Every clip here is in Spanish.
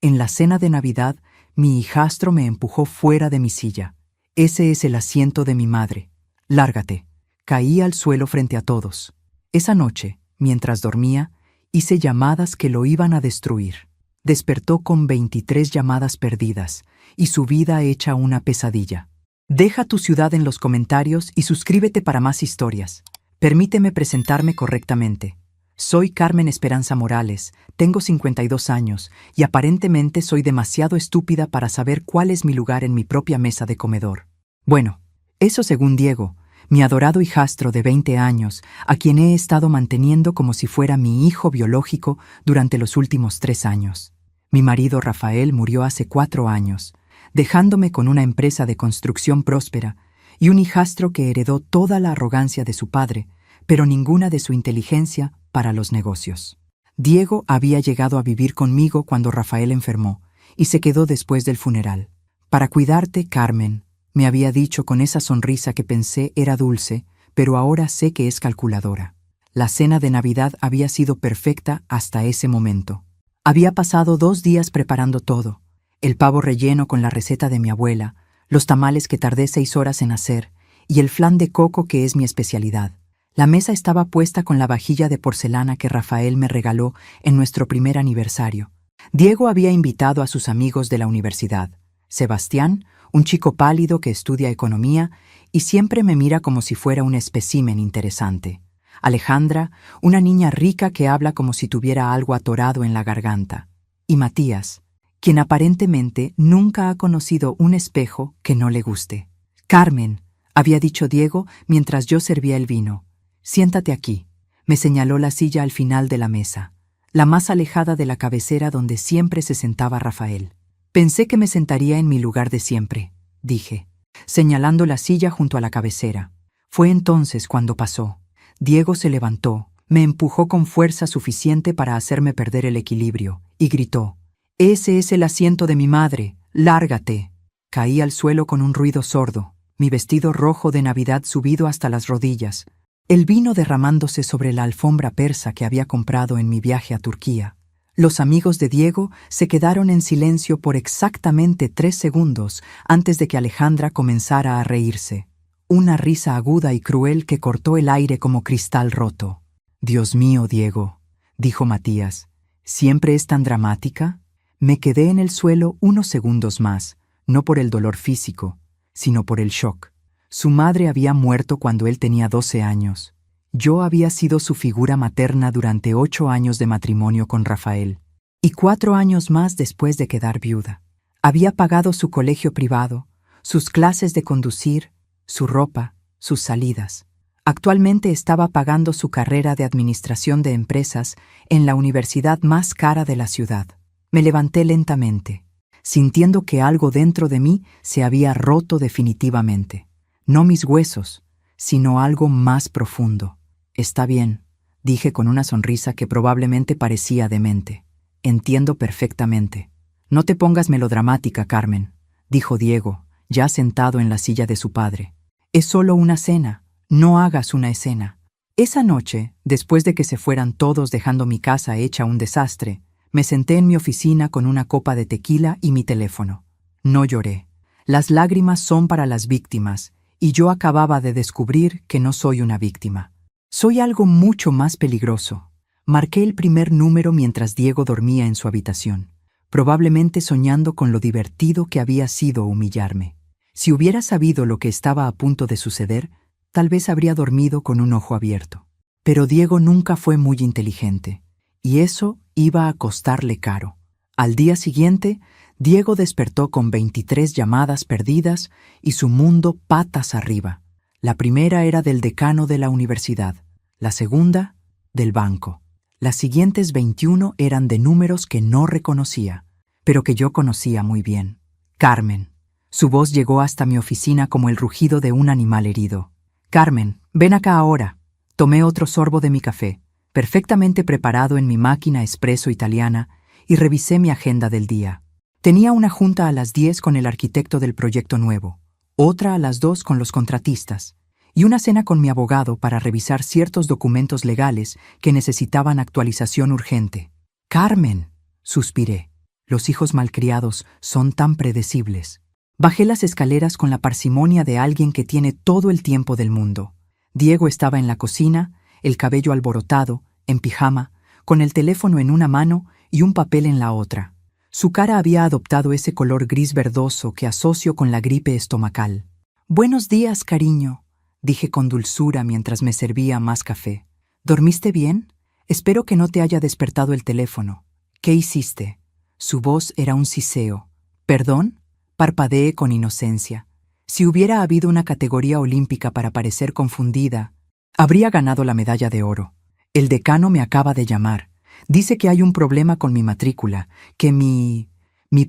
En la cena de Navidad, mi hijastro me empujó fuera de mi silla. Ese es el asiento de mi madre. Lárgate. Caí al suelo frente a todos. Esa noche, mientras dormía, hice llamadas que lo iban a destruir. Despertó con 23 llamadas perdidas y su vida hecha una pesadilla. Deja tu ciudad en los comentarios y suscríbete para más historias. Permíteme presentarme correctamente. Soy Carmen Esperanza Morales, tengo 52 años y aparentemente soy demasiado estúpida para saber cuál es mi lugar en mi propia mesa de comedor. Bueno, eso según Diego, mi adorado hijastro de 20 años, a quien he estado manteniendo como si fuera mi hijo biológico durante los últimos 3 años. Mi marido Rafael murió hace 4 años, dejándome con una empresa de construcción próspera y un hijastro que heredó toda la arrogancia de su padre, pero ninguna de su inteligencia para los negocios. Diego había llegado a vivir conmigo cuando Rafael enfermó y se quedó después del funeral. Para cuidarte, Carmen, me había dicho con esa sonrisa que pensé era dulce, pero ahora sé que es calculadora. La cena de Navidad había sido perfecta hasta ese momento. Había pasado 2 días preparando todo: el pavo relleno con la receta de mi abuela, los tamales que tardé 6 horas en hacer y el flan de coco que es mi especialidad. La mesa estaba puesta con la vajilla de porcelana que Rafael me regaló en nuestro primer aniversario. Diego había invitado a sus amigos de la universidad: Sebastián, un chico pálido que estudia economía y siempre me mira como si fuera un espécimen interesante; Alejandra, una niña rica que habla como si tuviera algo atorado en la garganta; y Matías, quien aparentemente nunca ha conocido un espejo que no le guste. «Carmen», había dicho Diego mientras yo servía el vino, «siéntate aquí». Me señaló la silla al final de la mesa, la más alejada de la cabecera donde siempre se sentaba Rafael. «Pensé que me sentaría en mi lugar de siempre», dije, señalando la silla junto a la cabecera. Fue entonces cuando pasó. Diego se levantó, me empujó con fuerza suficiente para hacerme perder el equilibrio y gritó: «Ese es el asiento de mi madre, lárgate». Caí al suelo con un ruido sordo, mi vestido rojo de Navidad subido hasta las rodillas, el vino derramándose sobre la alfombra persa que había comprado en mi viaje a Turquía. Los amigos de Diego se quedaron en silencio por exactamente 3 segundos antes de que Alejandra comenzara a reírse. Una risa aguda y cruel que cortó el aire como cristal roto. «Dios mío, Diego», dijo Matías, «¿siempre es tan dramática?». Me quedé en el suelo unos segundos más, no por el dolor físico, sino por el shock. Su madre había muerto cuando él tenía 12 años. Yo había sido su figura materna durante 8 años de matrimonio con Rafael, y 4 años más después de quedar viuda. Había pagado su colegio privado, sus clases de conducir, su ropa, sus salidas. Actualmente estaba pagando su carrera de administración de empresas en la universidad más cara de la ciudad. Me levanté lentamente, sintiendo que algo dentro de mí se había roto definitivamente. No mis huesos, sino algo más profundo. «Está bien», dije con una sonrisa que probablemente parecía demente. «Entiendo perfectamente». «No te pongas melodramática, Carmen», dijo Diego, ya sentado en la silla de su padre. «Es solo una cena, no hagas una escena». Esa noche, después de que se fueran todos dejando mi casa hecha un desastre, me senté en mi oficina con una copa de tequila y mi teléfono. No lloré. Las lágrimas son para las víctimas, y yo acababa de descubrir que no soy una víctima. Soy algo mucho más peligroso. Marqué el primer número mientras Diego dormía en su habitación, probablemente soñando con lo divertido que había sido humillarme. Si hubiera sabido lo que estaba a punto de suceder, tal vez habría dormido con un ojo abierto. Pero Diego nunca fue muy inteligente, y eso iba a costarle caro. Al día siguiente, Diego despertó con 23 llamadas perdidas y su mundo patas arriba. La primera era del decano de la universidad, la segunda, del banco. Las siguientes 21 eran de números que no reconocía, pero que yo conocía muy bien. «Carmen». Su voz llegó hasta mi oficina como el rugido de un animal herido. «Carmen, ven acá ahora». Tomé otro sorbo de mi café, perfectamente preparado en mi máquina espresso italiana, y revisé mi agenda del día. Tenía una junta a las 10 con el arquitecto del proyecto nuevo, otra a las 2 con los contratistas, y una cena con mi abogado para revisar ciertos documentos legales que necesitaban actualización urgente. «Carmen», suspiré. Los hijos malcriados son tan predecibles. Bajé las escaleras con la parsimonia de alguien que tiene todo el tiempo del mundo. Diego estaba en la cocina, el cabello alborotado, en pijama, con el teléfono en una mano y un papel en la otra. Su cara había adoptado ese color gris verdoso que asocio con la gripe estomacal. «Buenos días, cariño», dije con dulzura mientras me servía más café. «¿Dormiste bien? Espero que no te haya despertado el teléfono. ¿Qué hiciste?» Su voz era un siseo. «¿Perdón?» Parpadeé con inocencia. Si hubiera habido una categoría olímpica para parecer confundida, habría ganado la medalla de oro. El decano me acaba de llamar. Dice que hay un problema con mi matrícula, que mi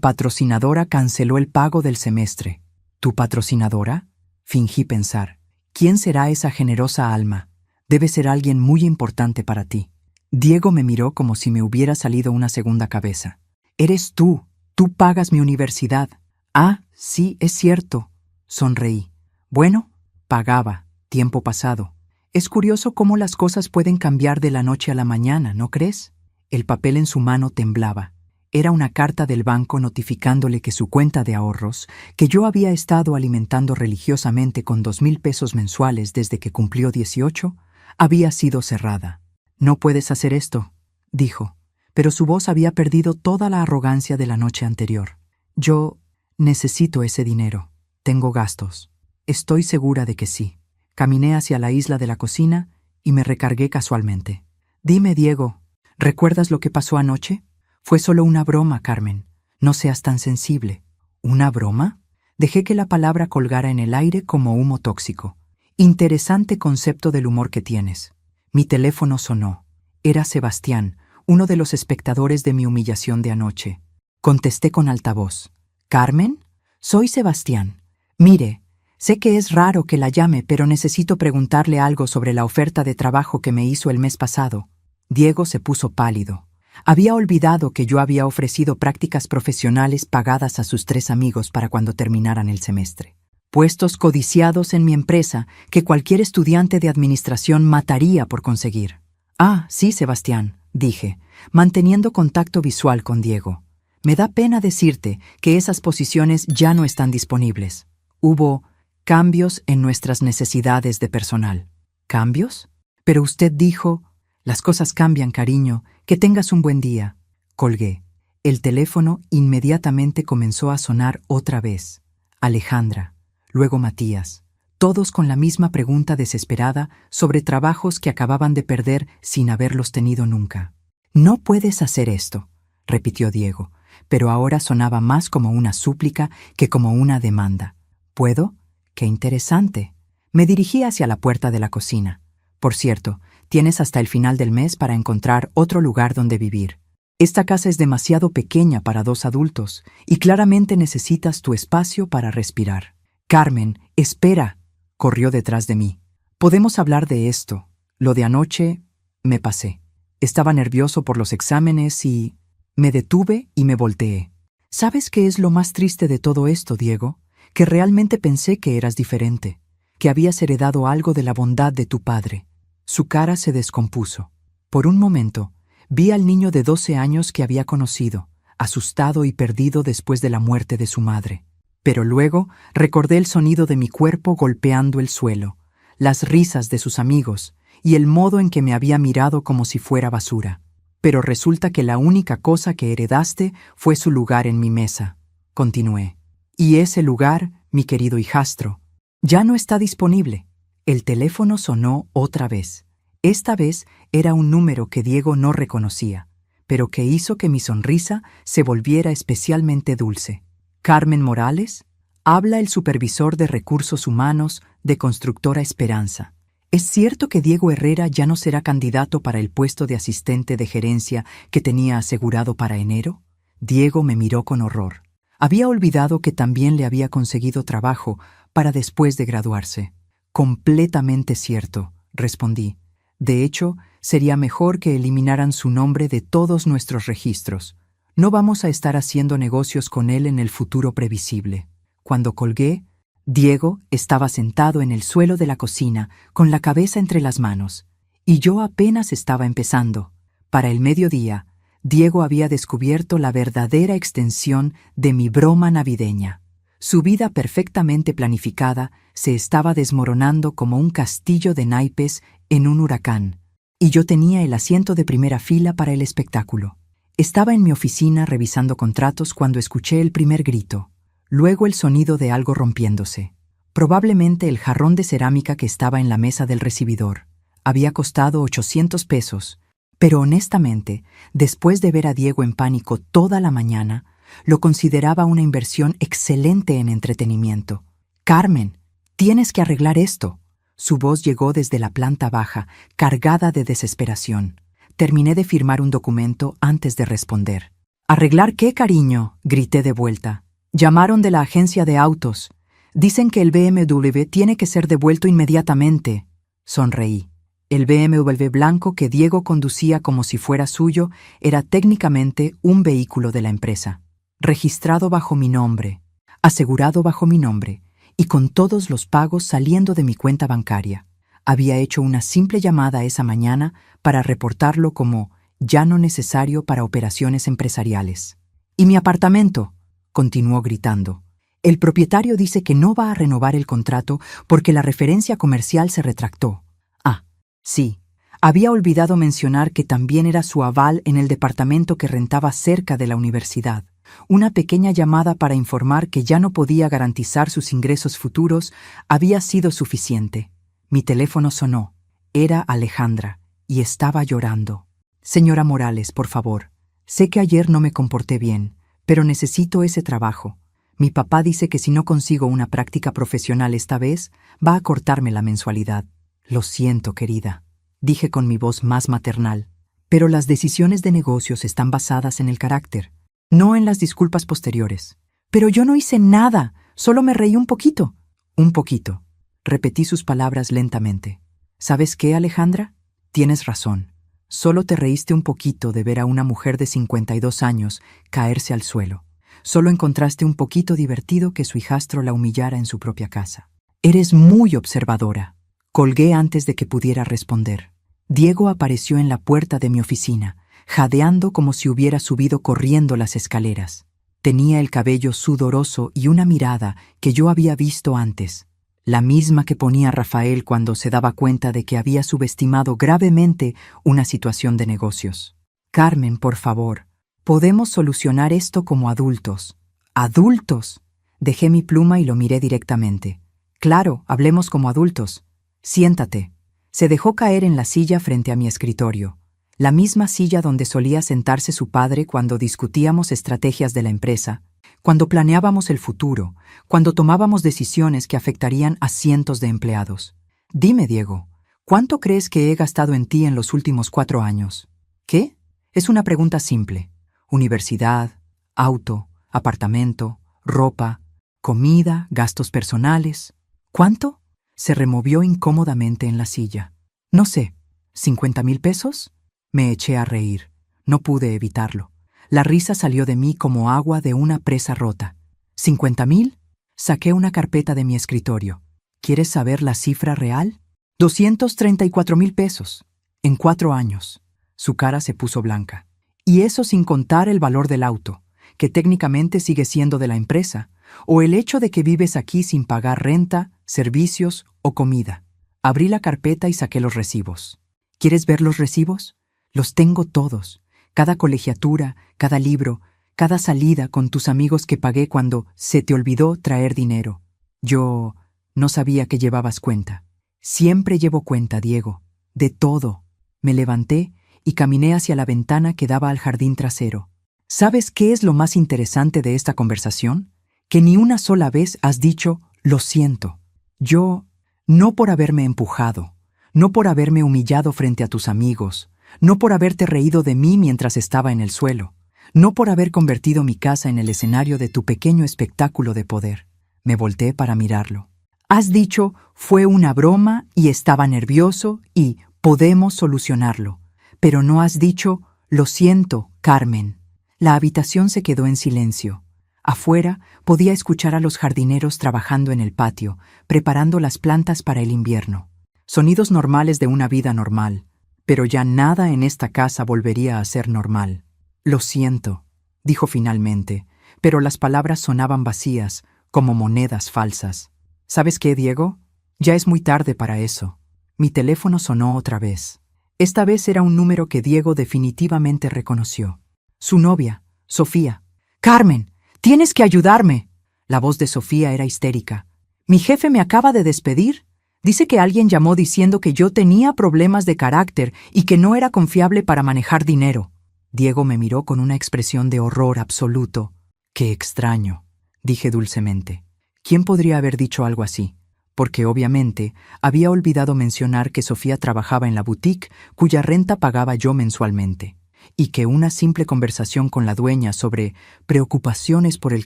patrocinadora canceló el pago del semestre. ¿Tu patrocinadora? Fingí pensar. ¿Quién será esa generosa alma? Debe ser alguien muy importante para ti. Diego me miró como si me hubiera salido una segunda cabeza. Eres tú. Tú pagas mi universidad. Ah, sí, es cierto. Sonreí. Bueno, pagaba, tiempo pasado. Es curioso cómo las cosas pueden cambiar de la noche a la mañana, ¿no crees? El papel en su mano temblaba. Era una carta del banco notificándole que su cuenta de ahorros, que yo había estado alimentando religiosamente con 2,000 pesos mensuales desde que cumplió 18, había sido cerrada. «No puedes hacer esto», dijo, pero su voz había perdido toda la arrogancia de la noche anterior. «Yo necesito ese dinero. Tengo gastos». «Estoy segura de que sí». Caminé hacia la isla de la cocina y me recargué casualmente. «Dime, Diego, ¿recuerdas lo que pasó anoche? Fue solo una broma, Carmen. No seas tan sensible». «¿Una broma?» Dejé que la palabra colgara en el aire como humo tóxico. Interesante concepto del humor que tienes. Mi teléfono sonó. Era Sebastián, uno de los espectadores de mi humillación de anoche. Contesté con altavoz. «¿Carmen? Soy Sebastián. Mire, sé que es raro que la llame, pero necesito preguntarle algo sobre la oferta de trabajo que me hizo el mes pasado». Diego se puso pálido. Había olvidado que yo había ofrecido prácticas profesionales pagadas a sus 3 amigos para cuando terminaran el semestre. Puestos codiciados en mi empresa que cualquier estudiante de administración mataría por conseguir. «Ah, sí, Sebastián», dije, manteniendo contacto visual con Diego. «Me da pena decirte que esas posiciones ya no están disponibles. Hubo cambios en nuestras necesidades de personal». «¿Cambios? Pero usted dijo...» «Las cosas cambian, cariño. Que tengas un buen día». Colgué. El teléfono inmediatamente comenzó a sonar otra vez. Alejandra, luego Matías, todos con la misma pregunta desesperada sobre trabajos que acababan de perder sin haberlos tenido nunca. «No puedes hacer esto», repitió Diego, pero ahora sonaba más como una súplica que como una demanda. «¿Puedo? ¡Qué interesante!». Me dirigí hacia la puerta de la cocina. «Por cierto, tienes hasta el final del mes para encontrar otro lugar donde vivir. Esta casa es demasiado pequeña para 2 adultos y claramente necesitas tu espacio para respirar». «Carmen, espera», corrió detrás de mí. «Podemos hablar de esto. Lo de anoche, me pasé. Estaba nervioso por los exámenes y...». Me detuve y me volteé. «¿Sabes qué es lo más triste de todo esto, Diego? Que realmente pensé que eras diferente, que habías heredado algo de la bondad de tu padre». Su cara se descompuso. Por un momento, vi al niño de 12 años que había conocido, asustado y perdido después de la muerte de su madre. Pero luego recordé el sonido de mi cuerpo golpeando el suelo, las risas de sus amigos y el modo en que me había mirado como si fuera basura. «Pero resulta que la única cosa que heredaste fue su lugar en mi mesa», continué. «Y ese lugar, mi querido hijastro, ya no está disponible». El teléfono sonó otra vez. Esta vez era un número que Diego no reconocía, pero que hizo que mi sonrisa se volviera especialmente dulce. «Carmen Morales, habla el supervisor de recursos humanos de Constructora Esperanza. ¿Es cierto que Diego Herrera ya no será candidato para el puesto de asistente de gerencia que tenía asegurado para enero?» Diego me miró con horror. Había olvidado que también le había conseguido trabajo para después de graduarse. «Completamente cierto», respondí. «De hecho, sería mejor que eliminaran su nombre de todos nuestros registros. No vamos a estar haciendo negocios con él en el futuro previsible». Cuando colgué, Diego estaba sentado en el suelo de la cocina con la cabeza entre las manos, y yo apenas estaba empezando. Para el mediodía, Diego había descubierto la verdadera extensión de mi broma navideña. Su vida perfectamente planificada se estaba desmoronando como un castillo de naipes en un huracán, y yo tenía el asiento de primera fila para el espectáculo. Estaba en mi oficina revisando contratos cuando escuché el primer grito, luego el sonido de algo rompiéndose. Probablemente el jarrón de cerámica que estaba en la mesa del recibidor. Había costado 800 pesos, pero honestamente, después de ver a Diego en pánico toda la mañana, lo consideraba una inversión excelente en entretenimiento. «Carmen, tienes que arreglar esto». Su voz llegó desde la planta baja, cargada de desesperación. Terminé de firmar un documento antes de responder. «¿Arreglar qué, cariño?», grité de vuelta. «Llamaron de la agencia de autos. Dicen que el BMW tiene que ser devuelto inmediatamente». Sonreí. El BMW blanco que Diego conducía como si fuera suyo era técnicamente un vehículo de la empresa. Registrado bajo mi nombre, asegurado bajo mi nombre, y con todos los pagos saliendo de mi cuenta bancaria. Había hecho una simple llamada esa mañana para reportarlo como ya no necesario para operaciones empresariales. «¿Y mi apartamento?», continuó gritando. «El propietario dice que no va a renovar el contrato porque la referencia comercial se retractó». Ah, sí. Había olvidado mencionar que también era su aval en el departamento que rentaba cerca de la universidad. Una pequeña llamada para informar que ya no podía garantizar sus ingresos futuros había sido suficiente. Mi teléfono sonó. Era Alejandra, y estaba llorando. «Señora Morales, por favor, sé que ayer no me comporté bien, pero necesito ese trabajo. Mi papá dice que si no consigo una práctica profesional esta vez, va a cortarme la mensualidad». «Lo siento, querida», dije con mi voz más maternal, «pero las decisiones de negocios están basadas en el carácter, no en las disculpas posteriores». «Pero yo no hice nada, solo me reí un poquito». «Un poquito», repetí sus palabras lentamente. «¿Sabes qué, Alejandra? Tienes razón. Solo te reíste un poquito de ver a una mujer de 52 años caerse al suelo. Solo encontraste un poquito divertido que su hijastro la humillara en su propia casa. Eres muy observadora». Colgué antes de que pudiera responder. Diego apareció en la puerta de mi oficina, jadeando como si hubiera subido corriendo las escaleras. Tenía el cabello sudoroso y una mirada que yo había visto antes, la misma que ponía Rafael cuando se daba cuenta de que había subestimado gravemente una situación de negocios. «Carmen, por favor, podemos solucionar esto como adultos». «¿Adultos?». Dejé mi pluma y lo miré directamente. «Claro, hablemos como adultos. Siéntate». Se dejó caer en la silla frente a mi escritorio, la misma silla donde solía sentarse su padre cuando discutíamos estrategias de la empresa, cuando planeábamos el futuro, cuando tomábamos decisiones que afectarían a cientos de empleados. «Dime, Diego, ¿cuánto crees que he gastado en ti en los últimos 4 años?» «¿Qué?». Es una pregunta simple. Universidad, auto, apartamento, ropa, comida, gastos personales. ¿Cuánto? Se removió incómodamente en la silla. «No sé, ¿50,000 pesos?» Me eché a reír. No pude evitarlo. La risa salió de mí como agua de una presa rota. «¿50,000?» Saqué una carpeta de mi escritorio. ¿Quieres saber la cifra real? 234,000 pesos. En 4 años. Su cara se puso blanca. Y eso sin contar el valor del auto, que técnicamente sigue siendo de la empresa, o el hecho de que vives aquí sin pagar renta, servicios o comida. Abrí la carpeta y saqué los recibos. ¿Quieres ver los recibos? Los tengo todos. Cada colegiatura, cada libro, cada salida con tus amigos que pagué cuando se te olvidó traer dinero. Yo no sabía que llevabas cuenta. Siempre llevo cuenta, Diego. De todo». Me levanté y caminé hacia la ventana que daba al jardín trasero. ¿Sabes qué es lo más interesante de esta conversación? Que ni una sola vez has dicho «lo siento». Yo, no por haberme empujado, no por haberme humillado frente a tus amigos, no por haberte reído de mí mientras estaba en el suelo, no por haber convertido mi casa en el escenario de tu pequeño espectáculo de poder. Me volteé para mirarlo. Has dicho «fue una broma y estaba nervioso y podemos solucionarlo», pero no has dicho «lo siento, Carmen». La habitación se quedó en silencio. Afuera podía escuchar a los jardineros trabajando en el patio, preparando las plantas para el invierno. Sonidos normales de una vida normal, pero ya nada en esta casa volvería a ser normal. Lo siento, dijo finalmente, pero las palabras sonaban vacías, como monedas falsas. ¿Sabes qué, Diego? Ya es muy tarde para eso. Mi teléfono sonó otra vez. Esta vez era un número que Diego definitivamente reconoció. Su novia, Sofía. «Carmen, tienes que ayudarme». La voz de Sofía era histérica. «Mi jefe me acaba de despedir. Dice que alguien llamó diciendo que yo tenía problemas de carácter y que no era confiable para manejar dinero». Diego me miró con una expresión de horror absoluto. «Qué extraño», dije dulcemente. ¿Quién podría haber dicho algo así? Porque obviamente había olvidado mencionar que Sofía trabajaba en la boutique cuya renta pagaba yo mensualmente, y que una simple conversación con la dueña sobre preocupaciones por el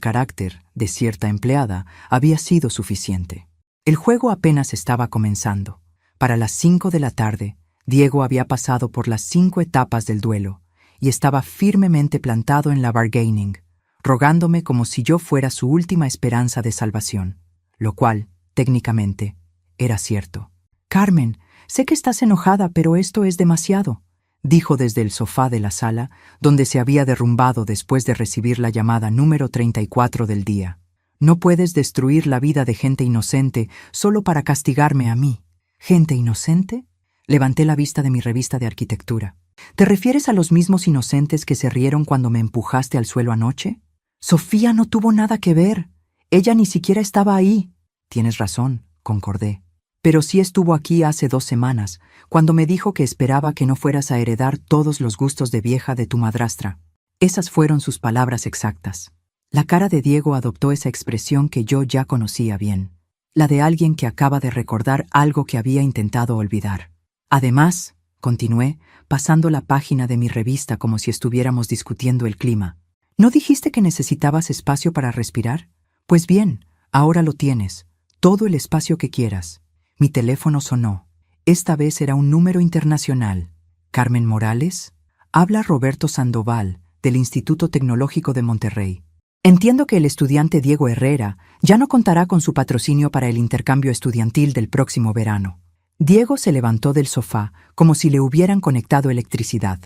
carácter de cierta empleada había sido suficiente. El juego apenas estaba comenzando. Para las 5 de la tarde, Diego había pasado por las 5 etapas del duelo y estaba firmemente plantado en la bargaining, rogándome como si yo fuera su última esperanza de salvación, lo cual, técnicamente, era cierto. «Carmen, sé que estás enojada, pero esto es demasiado», dijo desde el sofá de la sala, donde se había derrumbado después de recibir la llamada número 34 del día. «No puedes destruir la vida de gente inocente solo para castigarme a mí». «¿Gente inocente?». Levanté la vista de mi revista de arquitectura. «¿Te refieres a los mismos inocentes que se rieron cuando me empujaste al suelo anoche?». «Sofía no tuvo nada que ver. Ella ni siquiera estaba ahí». «Tienes razón», concordé. «Pero sí estuvo aquí hace 2 semanas, cuando me dijo que esperaba que no fueras a heredar todos los gustos de vieja de tu madrastra». Esas fueron sus palabras exactas. La cara de Diego adoptó esa expresión que yo ya conocía bien, la de alguien que acaba de recordar algo que había intentado olvidar. «Además», continué, pasando la página de mi revista como si estuviéramos discutiendo el clima, «¿no dijiste que necesitabas espacio para respirar? Pues bien, ahora lo tienes, todo el espacio que quieras». Mi teléfono sonó. Esta vez era un número internacional. «¿Carmen Morales?». «Habla Roberto Sandoval, del Instituto Tecnológico de Monterrey. Entiendo que el estudiante Diego Herrera ya no contará con su patrocinio para el intercambio estudiantil del próximo verano». Diego se levantó del sofá como si le hubieran conectado electricidad.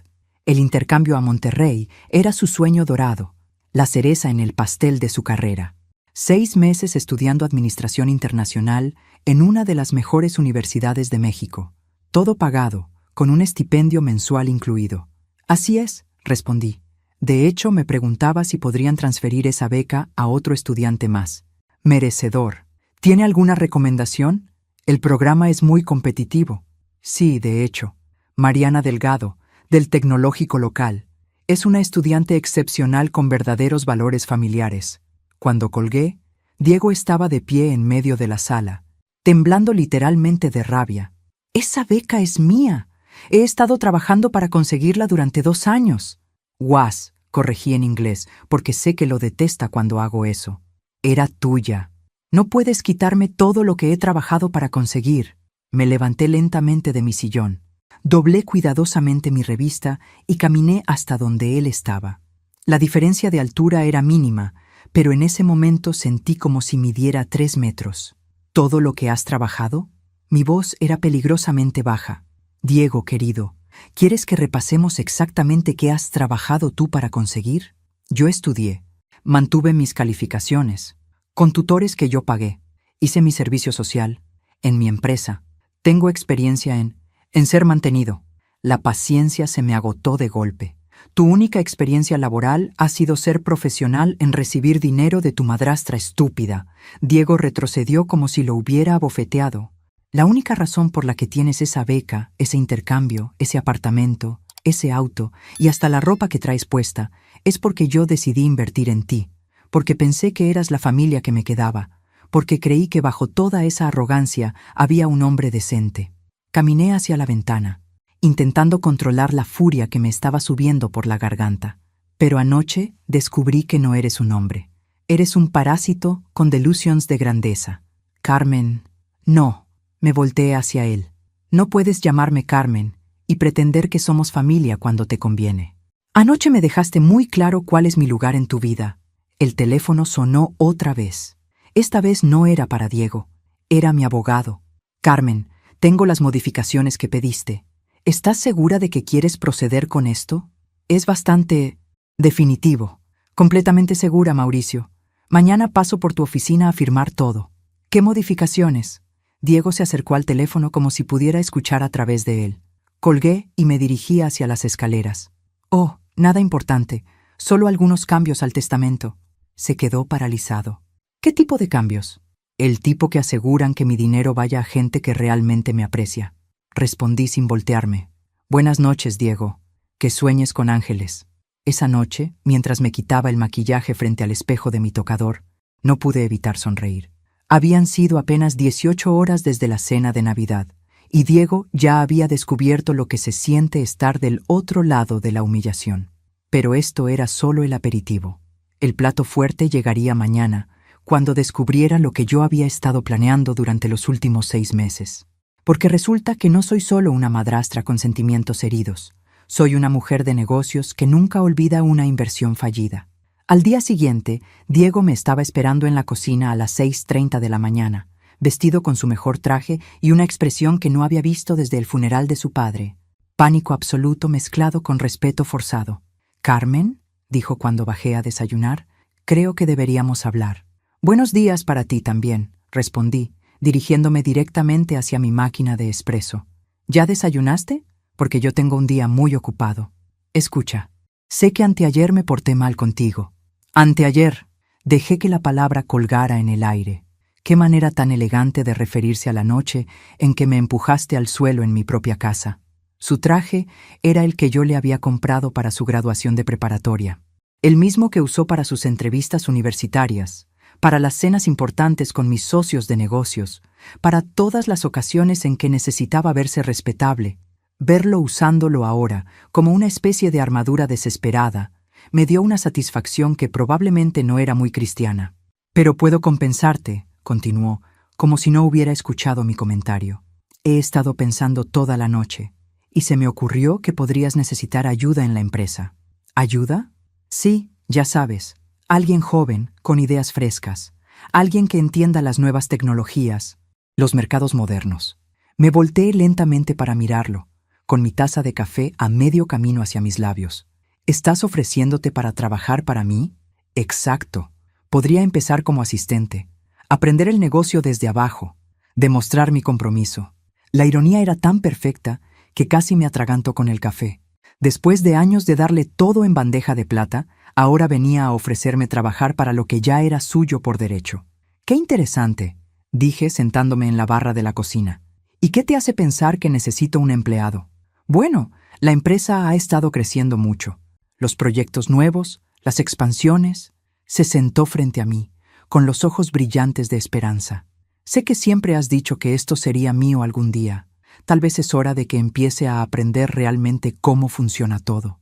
El intercambio a Monterrey era su sueño dorado, la cereza en el pastel de su carrera. 6 meses estudiando Administración Internacional en una de las mejores universidades de México. Todo pagado, con un estipendio mensual incluido. «Así es», respondí. De hecho, me preguntaba si podrían transferir esa beca a otro estudiante más. «Merecedor. ¿Tiene alguna recomendación? El programa es muy competitivo». «Sí, de hecho. Mariana Delgado, del Tecnológico local. Es una estudiante excepcional con verdaderos valores familiares». Cuando colgué, Diego estaba de pie en medio de la sala, temblando literalmente de rabia. «Esa beca es mía. He estado trabajando para conseguirla durante 2 años». «Was», corregí en inglés, porque sé que lo detesta cuando hago eso. «Era tuya. No puedes quitarme todo lo que he trabajado para conseguir». Me levanté lentamente de mi sillón, doblé cuidadosamente mi revista y caminé hasta donde él estaba. La diferencia de altura era mínima, pero en ese momento sentí como si midiera 3 metros. «¿Todo lo que has trabajado?». Mi voz era peligrosamente baja. «Diego, querido, ¿quieres que repasemos exactamente qué has trabajado tú para conseguir?». Yo estudié, mantuve mis calificaciones, con tutores que yo pagué, hice mi servicio social, en mi empresa, tengo experiencia en ser mantenido. La paciencia se me agotó de golpe. «Tu única experiencia laboral ha sido ser profesional en recibir dinero de tu madrastra estúpida». Diego retrocedió como si lo hubiera abofeteado. «La única razón por la que tienes esa beca, ese intercambio, ese apartamento, ese auto y hasta la ropa que traes puesta es porque yo decidí invertir en ti, porque pensé que eras la familia que me quedaba, porque creí que bajo toda esa arrogancia había un hombre decente». Caminé hacia la ventana, intentando controlar la furia que me estaba subiendo por la garganta. «Pero anoche descubrí que no eres un hombre. Eres un parásito con delusions de grandeza. Carmen». «No», me volteé hacia él. «No puedes llamarme Carmen y pretender que somos familia cuando te conviene. Anoche me dejaste muy claro cuál es mi lugar en tu vida». El teléfono sonó otra vez. Esta vez no era para Diego, era mi abogado. «Carmen, tengo las modificaciones que pediste. ¿Estás segura de que quieres proceder con esto? Es bastante Definitivo. Completamente segura, Mauricio. Mañana paso por tu oficina a firmar todo. ¿Qué modificaciones? Diego se acercó al teléfono como si pudiera escuchar a través de él. Colgué y me dirigí hacia las escaleras. Oh, nada importante. Solo algunos cambios al testamento. Se quedó paralizado. ¿Qué tipo de cambios? El tipo que aseguran que mi dinero vaya a gente que realmente me aprecia. Respondí sin voltearme. Buenas noches, Diego. Que sueñes con ángeles. Esa noche, mientras me quitaba el maquillaje frente al espejo de mi tocador, no pude evitar sonreír. Habían sido apenas 18 horas desde la cena de Navidad, y Diego ya había descubierto lo que se siente estar del otro lado de la humillación. Pero esto era solo el aperitivo. El plato fuerte llegaría mañana, cuando descubriera lo que yo había estado planeando durante los últimos 6 meses. Porque resulta que no soy solo una madrastra con sentimientos heridos. Soy una mujer de negocios que nunca olvida una inversión fallida. Al día siguiente, Diego me estaba esperando en la cocina a las 6:30 de la mañana, vestido con su mejor traje y una expresión que no había visto desde el funeral de su padre. Pánico absoluto mezclado con respeto forzado. «Carmen», dijo cuando bajé a desayunar, «creo que deberíamos hablar». «Buenos días para ti también», respondí, dirigiéndome directamente hacia mi máquina de espresso. «¿Ya desayunaste? Porque yo tengo un día muy ocupado. Escucha, sé que anteayer me porté mal contigo. Anteayer». Dejé que la palabra colgara en el aire. Qué manera tan elegante de referirse a la noche en que me empujaste al suelo en mi propia casa. Su traje era el que yo le había comprado para su graduación de preparatoria, el mismo que usó para sus entrevistas universitarias, para las cenas importantes con mis socios de negocios, para todas las ocasiones en que necesitaba verse respetable. Verlo usándolo ahora, como una especie de armadura desesperada, me dio una satisfacción que probablemente no era muy cristiana. «Pero puedo compensarte», continuó, como si no hubiera escuchado mi comentario. «He estado pensando toda la noche, y se me ocurrió que podrías necesitar ayuda en la empresa». ¿Ayuda? Sí, ya sabes, alguien joven, con ideas frescas, alguien que entienda las nuevas tecnologías, los mercados modernos. Me volteé lentamente para mirarlo, con mi taza de café a medio camino hacia mis labios. ¿Estás ofreciéndote para trabajar para mí? Exacto. Podría empezar como asistente, aprender el negocio desde abajo, demostrar mi compromiso. La ironía era tan perfecta que casi me atragantó con el café. Después de años de darle todo en bandeja de plata, ahora venía a ofrecerme trabajar para lo que ya era suyo por derecho. «Qué interesante», dije sentándome en la barra de la cocina. «¿Y qué te hace pensar que necesito un empleado?» «Bueno, la empresa ha estado creciendo mucho. Los proyectos nuevos, las expansiones». Se sentó frente a mí, con los ojos brillantes de esperanza. «Sé que siempre has dicho que esto sería mío algún día. Tal vez es hora de que empiece a aprender realmente cómo funciona todo».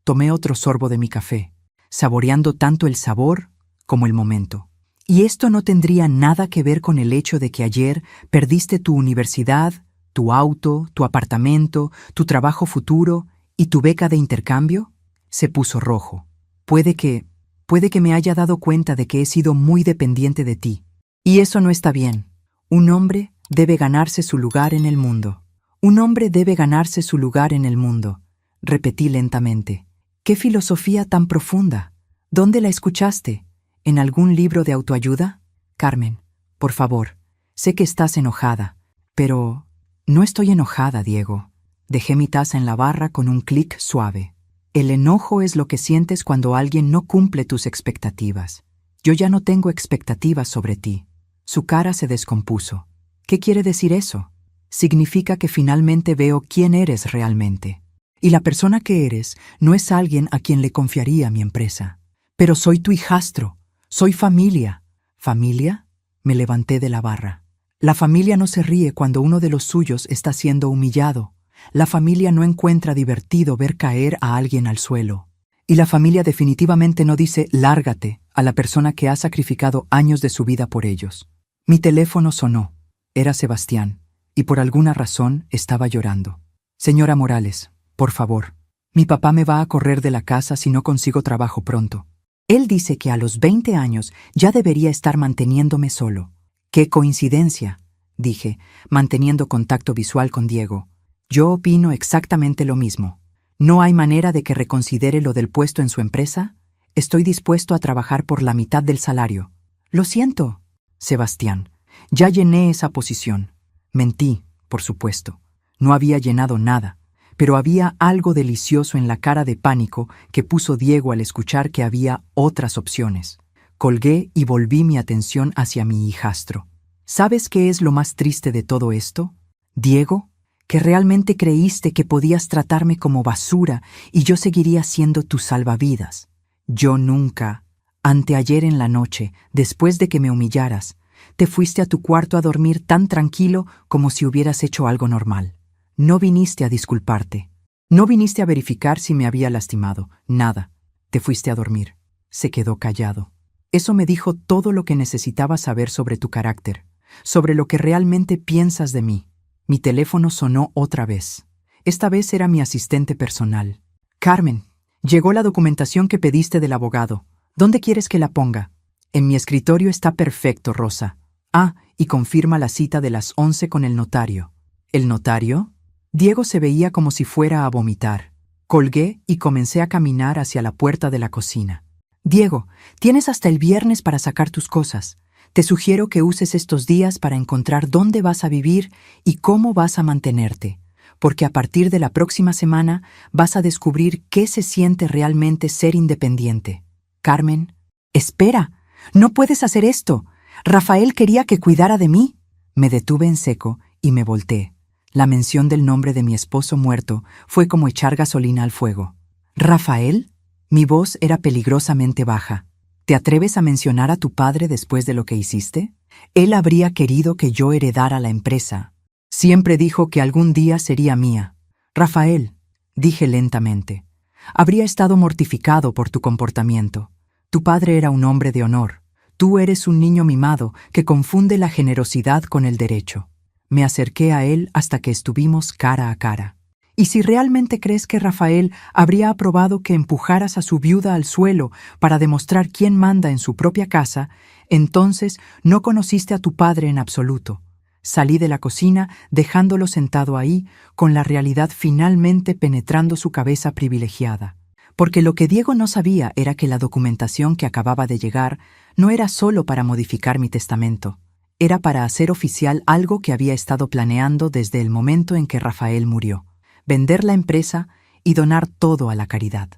Tomé otro sorbo de mi café, saboreando tanto el sabor como el momento. «Y esto no tendría nada que ver con el hecho de que ayer perdiste tu universidad, tu auto, tu apartamento, tu trabajo futuro y tu beca de intercambio?» Se puso rojo. Puede que me haya dado cuenta de que he sido muy dependiente de ti. Y eso no está bien. Un hombre debe ganarse su lugar en el mundo. Un hombre debe ganarse su lugar en el mundo. Repetí lentamente. «¿Qué filosofía tan profunda? ¿Dónde la escuchaste? ¿En algún libro de autoayuda?» «Carmen, por favor, sé que estás enojada, pero...» «No estoy enojada, Diego». Dejé mi taza en la barra con un clic suave. «El enojo es lo que sientes cuando alguien no cumple tus expectativas. Yo ya no tengo expectativas sobre ti». Su cara se descompuso. «¿Qué quiere decir eso?» «Significa que finalmente veo quién eres realmente. Y la persona que eres no es alguien a quien le confiaría mi empresa. Pero soy tu hijastro. Soy familia». «¿Familia?» Me levanté de la barra. La familia no se ríe cuando uno de los suyos está siendo humillado. La familia no encuentra divertido ver caer a alguien al suelo. Y la familia definitivamente no dice «lárgate» a la persona que ha sacrificado años de su vida por ellos. Mi teléfono sonó. Era Sebastián, y por alguna razón estaba llorando. «Señora Morales, por favor, mi papá me va a correr de la casa si no consigo trabajo pronto. Él dice que a los 20 años ya debería estar manteniéndome solo». «¡Qué coincidencia!», dije, manteniendo contacto visual con Diego. «Yo opino exactamente lo mismo. ¿No hay manera de que reconsidere lo del puesto en su empresa? Estoy dispuesto a trabajar por la mitad del salario. Lo siento, Sebastián. Ya llené esa posición. Mentí, por supuesto. No había llenado nada, pero había algo delicioso en la cara de pánico que puso Diego al escuchar que había otras opciones. Colgué y volví mi atención hacia mi hijastro. ¿Sabes qué es lo más triste de todo esto, Diego? Que realmente creíste que podías tratarme como basura y yo seguiría siendo tu salvavidas. Yo nunca. Anteayer en la noche, después de que me humillaras, te fuiste a tu cuarto a dormir tan tranquilo como si hubieras hecho algo normal. No viniste a disculparte. No viniste a verificar si me había lastimado. Nada. Te fuiste a dormir. Se quedó callado. Eso me dijo todo lo que necesitaba saber sobre tu carácter, sobre lo que realmente piensas de mí. Mi teléfono sonó otra vez. Esta vez era mi asistente personal. Carmen, llegó la documentación que pediste del abogado. ¿Dónde quieres que la ponga? En mi escritorio está perfecto, Rosa. Ah, y confirma la cita de las 11 con el notario. ¿El notario? Diego se veía como si fuera a vomitar. Colgué y comencé a caminar hacia la puerta de la cocina. Diego, tienes hasta el viernes para sacar tus cosas. Te sugiero que uses estos días para encontrar dónde vas a vivir y cómo vas a mantenerte, porque a partir de la próxima semana vas a descubrir qué se siente realmente ser independiente. Carmen, espera, no puedes hacer esto. Rafael quería que cuidara de mí. Me detuve en seco y me volteé. La mención del nombre de mi esposo muerto fue como echar gasolina al fuego. ¿Rafael? Mi voz era peligrosamente baja. ¿Te atreves a mencionar a tu padre después de lo que hiciste? Él habría querido que yo heredara la empresa. Siempre dijo que algún día sería mía. Rafael, dije lentamente, habría estado mortificado por tu comportamiento. Tu padre era un hombre de honor. Tú eres un niño mimado que confunde la generosidad con el derecho. Me acerqué a él hasta que estuvimos cara a cara. ¿Y si realmente crees que Rafael habría aprobado que empujaras a su viuda al suelo para demostrar quién manda en su propia casa, entonces no conociste a tu padre en absoluto? Salí de la cocina dejándolo sentado ahí, con la realidad finalmente penetrando su cabeza privilegiada. Porque lo que Diego no sabía era que la documentación que acababa de llegar no era solo para modificar mi testamento, era para hacer oficial algo que había estado planeando desde el momento en que Rafael murió. Vender la empresa y donar todo a la caridad.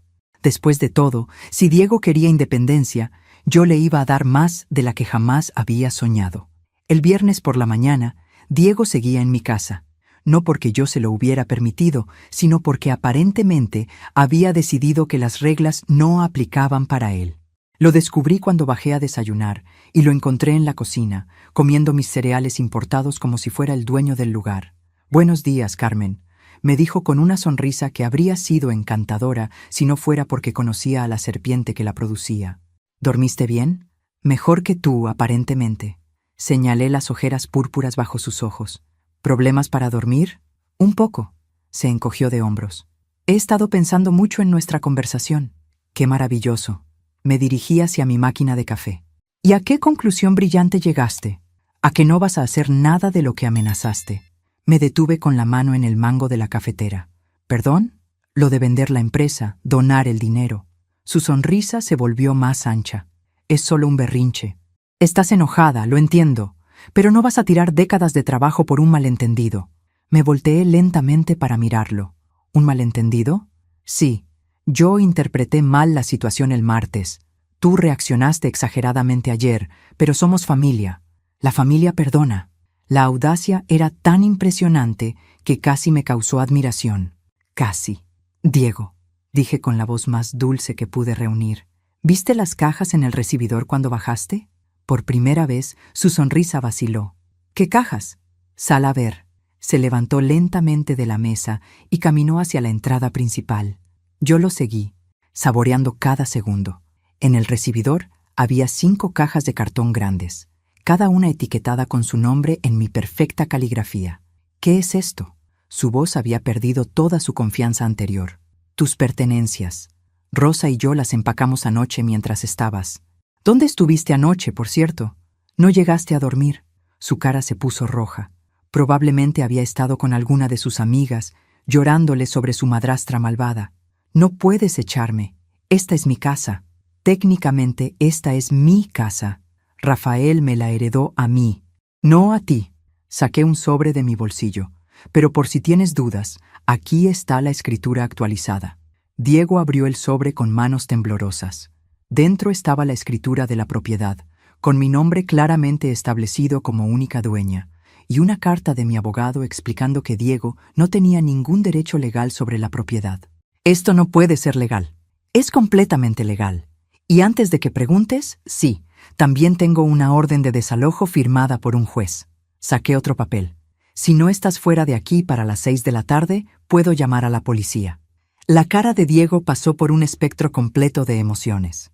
Después de todo, si Diego quería independencia, yo le iba a dar más de la que jamás había soñado. El viernes por la mañana, Diego seguía en mi casa, no porque yo se lo hubiera permitido, sino porque aparentemente había decidido que las reglas no aplicaban para él. Lo descubrí cuando bajé a desayunar y lo encontré en la cocina, comiendo mis cereales importados como si fuera el dueño del lugar. «Buenos días, Carmen», me dijo con una sonrisa que habría sido encantadora si no fuera porque conocía a la serpiente que la producía. «¿Dormiste bien?» «Mejor que tú, aparentemente». Señalé las ojeras púrpuras bajo sus ojos. «¿Problemas para dormir?» «Un poco». Se encogió de hombros. «He estado pensando mucho en nuestra conversación». «Qué maravilloso». Me dirigí hacia mi máquina de café. «¿Y a qué conclusión brillante llegaste?» «A que no vas a hacer nada de lo que amenazaste». Me detuve con la mano en el mango de la cafetera. ¿Perdón? Lo de vender la empresa, donar el dinero. Su sonrisa se volvió más ancha. Es solo un berrinche. Estás enojada, lo entiendo, pero no vas a tirar décadas de trabajo por un malentendido. Me volteé lentamente para mirarlo. ¿Un malentendido? Sí. Yo interpreté mal la situación el martes. Tú reaccionaste exageradamente ayer, pero somos familia. La familia perdona. La audacia era tan impresionante que casi me causó admiración. Casi. «Diego», dije con la voz más dulce que pude reunir, ¿viste las cajas en el recibidor cuando bajaste? Por primera vez, su sonrisa vaciló. «¿Qué cajas?» «Sal a ver». Se levantó lentamente de la mesa y caminó hacia la entrada principal. Yo lo seguí, saboreando cada segundo. En el recibidor había 5 cajas de cartón grandes, cada una etiquetada con su nombre en mi perfecta caligrafía. «¿Qué es esto?» Su voz había perdido toda su confianza anterior. «Tus pertenencias. Rosa y yo las empacamos anoche mientras estabas». «¿Dónde estuviste anoche, por cierto?» «No llegaste a dormir». Su cara se puso roja. Probablemente había estado con alguna de sus amigas. llorándole sobre su madrastra malvada. No puedes echarme. Esta es mi casa. Técnicamente esta es mi casa. Rafael me la heredó a mí, no a ti. Saqué un sobre de mi bolsillo. Pero por si tienes dudas, aquí está la escritura actualizada. Diego abrió el sobre con manos temblorosas. Dentro estaba la escritura de la propiedad, con mi nombre claramente establecido como única dueña, y una carta de mi abogado explicando que Diego no tenía ningún derecho legal sobre la propiedad. Esto no puede ser legal. Es completamente legal. Y antes de que preguntes, sí, también tengo una orden de desalojo firmada por un juez. Saqué otro papel. Si no estás fuera de aquí para las 6 de la tarde, puedo llamar a la policía. La cara de Diego pasó por un espectro completo de emociones.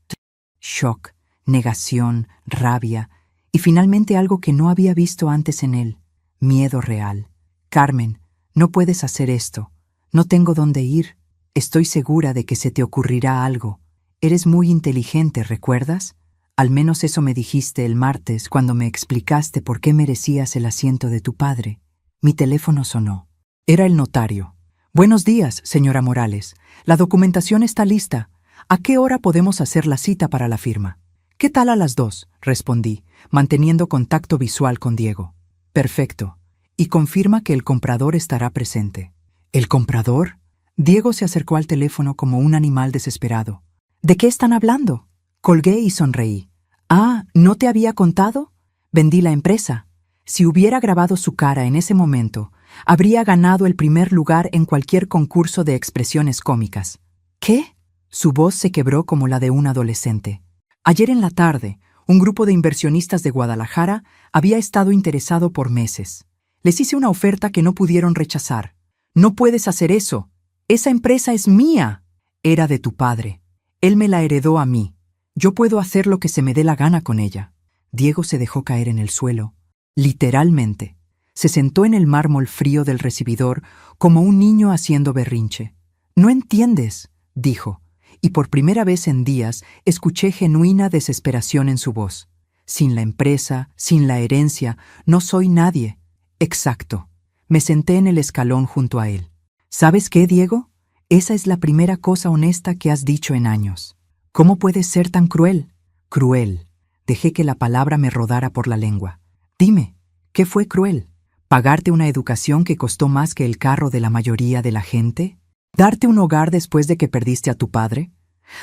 Shock, negación, rabia, y finalmente algo que no había visto antes en él. Miedo real. Carmen, no puedes hacer esto. No tengo dónde ir. Estoy segura de que se te ocurrirá algo. Eres muy inteligente, ¿recuerdas? Al menos eso me dijiste el martes cuando me explicaste por qué merecías el asiento de tu padre. Mi teléfono sonó. Era el notario. Buenos días, señora Morales. La documentación está lista. ¿A qué hora podemos hacer la cita para la firma? ¿Qué tal a las 2? Respondí, manteniendo contacto visual con Diego. Perfecto. Y confirma que el comprador estará presente. ¿El comprador? Diego se acercó al teléfono como un animal desesperado. ¿De qué están hablando? Colgué y sonreí. Ah, ¿no te había contado? Vendí la empresa. Si hubiera grabado su cara en ese momento, habría ganado el primer lugar en cualquier concurso de expresiones cómicas. ¿Qué? Su voz se quebró como la de un adolescente. Ayer en la tarde, un grupo de inversionistas de Guadalajara había estado interesado por meses. Les hice una oferta que no pudieron rechazar. No puedes hacer eso. Esa empresa es mía. Era de tu padre. Él me la heredó a mí. Yo puedo hacer lo que se me dé la gana con ella. Diego se dejó caer en el suelo. Literalmente. Se sentó en el mármol frío del recibidor como un niño haciendo berrinche. «No entiendes», dijo, y por primera vez en días escuché genuina desesperación en su voz. Sin la empresa, sin la herencia, no soy nadie. Exacto. Me senté en el escalón junto a él. ¿Sabes qué, Diego? Esa es la primera cosa honesta que has dicho en años. ¿Cómo puedes ser tan cruel? Cruel. Dejé que la palabra me rodara por la lengua. Dime, ¿qué fue cruel? ¿Pagarte una educación que costó más que el carro de la mayoría de la gente? ¿Darte un hogar después de que perdiste a tu padre?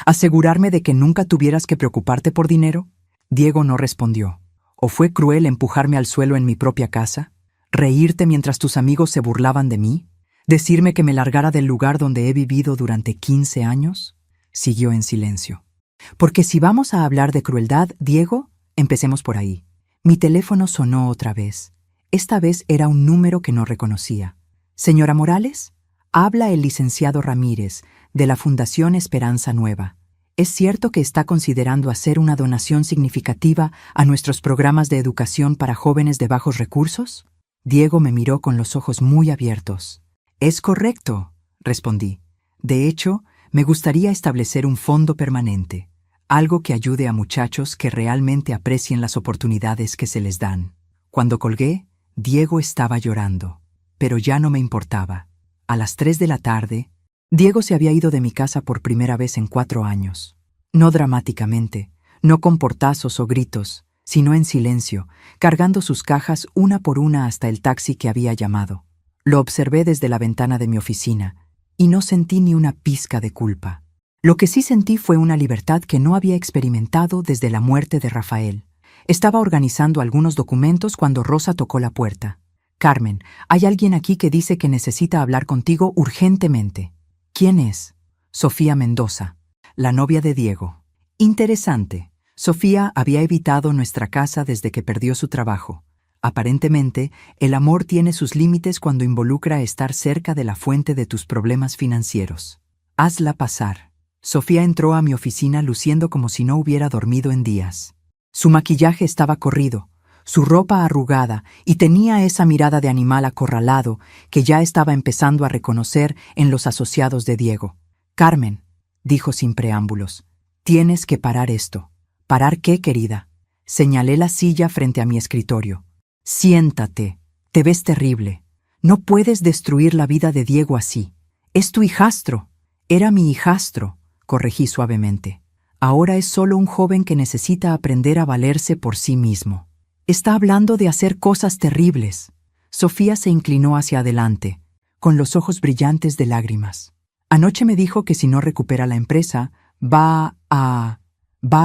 ¿Asegurarme de que nunca tuvieras que preocuparte por dinero? Diego no respondió. ¿O fue cruel empujarme al suelo en mi propia casa? ¿Reírte mientras tus amigos se burlaban de mí? ¿Decirme que me largara del lugar donde he vivido durante 15 años? Siguió en silencio. Porque si vamos a hablar de crueldad, Diego, empecemos por ahí. Mi teléfono sonó otra vez. Esta vez era un número que no reconocía. «Señora Morales, habla el licenciado Ramírez, de la Fundación Esperanza Nueva. ¿Es cierto que está considerando hacer una donación significativa a nuestros programas de educación para jóvenes de bajos recursos?» Diego me miró con los ojos muy abiertos. «Es correcto», respondí. «De hecho, me gustaría establecer un fondo permanente, algo que ayude a muchachos que realmente aprecien las oportunidades que se les dan». Cuando colgué, Diego estaba llorando, pero ya no me importaba. A las 3 de la tarde, Diego se había ido de mi casa por primera vez en 4 años. No dramáticamente, no con portazos o gritos, sino en silencio, cargando sus cajas una por una hasta el taxi que había llamado. Lo observé desde la ventana de mi oficina, y no sentí ni una pizca de culpa. Lo que sí sentí fue una libertad que no había experimentado desde la muerte de Rafael. Estaba organizando algunos documentos cuando Rosa tocó la puerta. «Carmen, hay alguien aquí que dice que necesita hablar contigo urgentemente». «¿Quién es?» «Sofía Mendoza, la novia de Diego». Interesante. Sofía había evitado nuestra casa desde que perdió su trabajo. Aparentemente, el amor tiene sus límites cuando involucra estar cerca de la fuente de tus problemas financieros. «Hazla pasar». Sofía entró a mi oficina luciendo como si no hubiera dormido en días. Su maquillaje estaba corrido, su ropa arrugada, y tenía esa mirada de animal acorralado que ya estaba empezando a reconocer en los asociados de Diego. «Carmen», dijo sin preámbulos, «tienes que parar esto». «¿Parar qué, querida?» Señalé la silla frente a mi escritorio. «Siéntate. Te ves terrible. No puedes destruir la vida de Diego así. Es tu hijastro. Era mi hijastro, corregí suavemente. Ahora es solo un joven que necesita aprender a valerse por sí mismo. Está hablando de hacer cosas terribles. Sofía se inclinó hacia adelante, con los ojos brillantes de lágrimas. Anoche me dijo que si no recupera la empresa, va a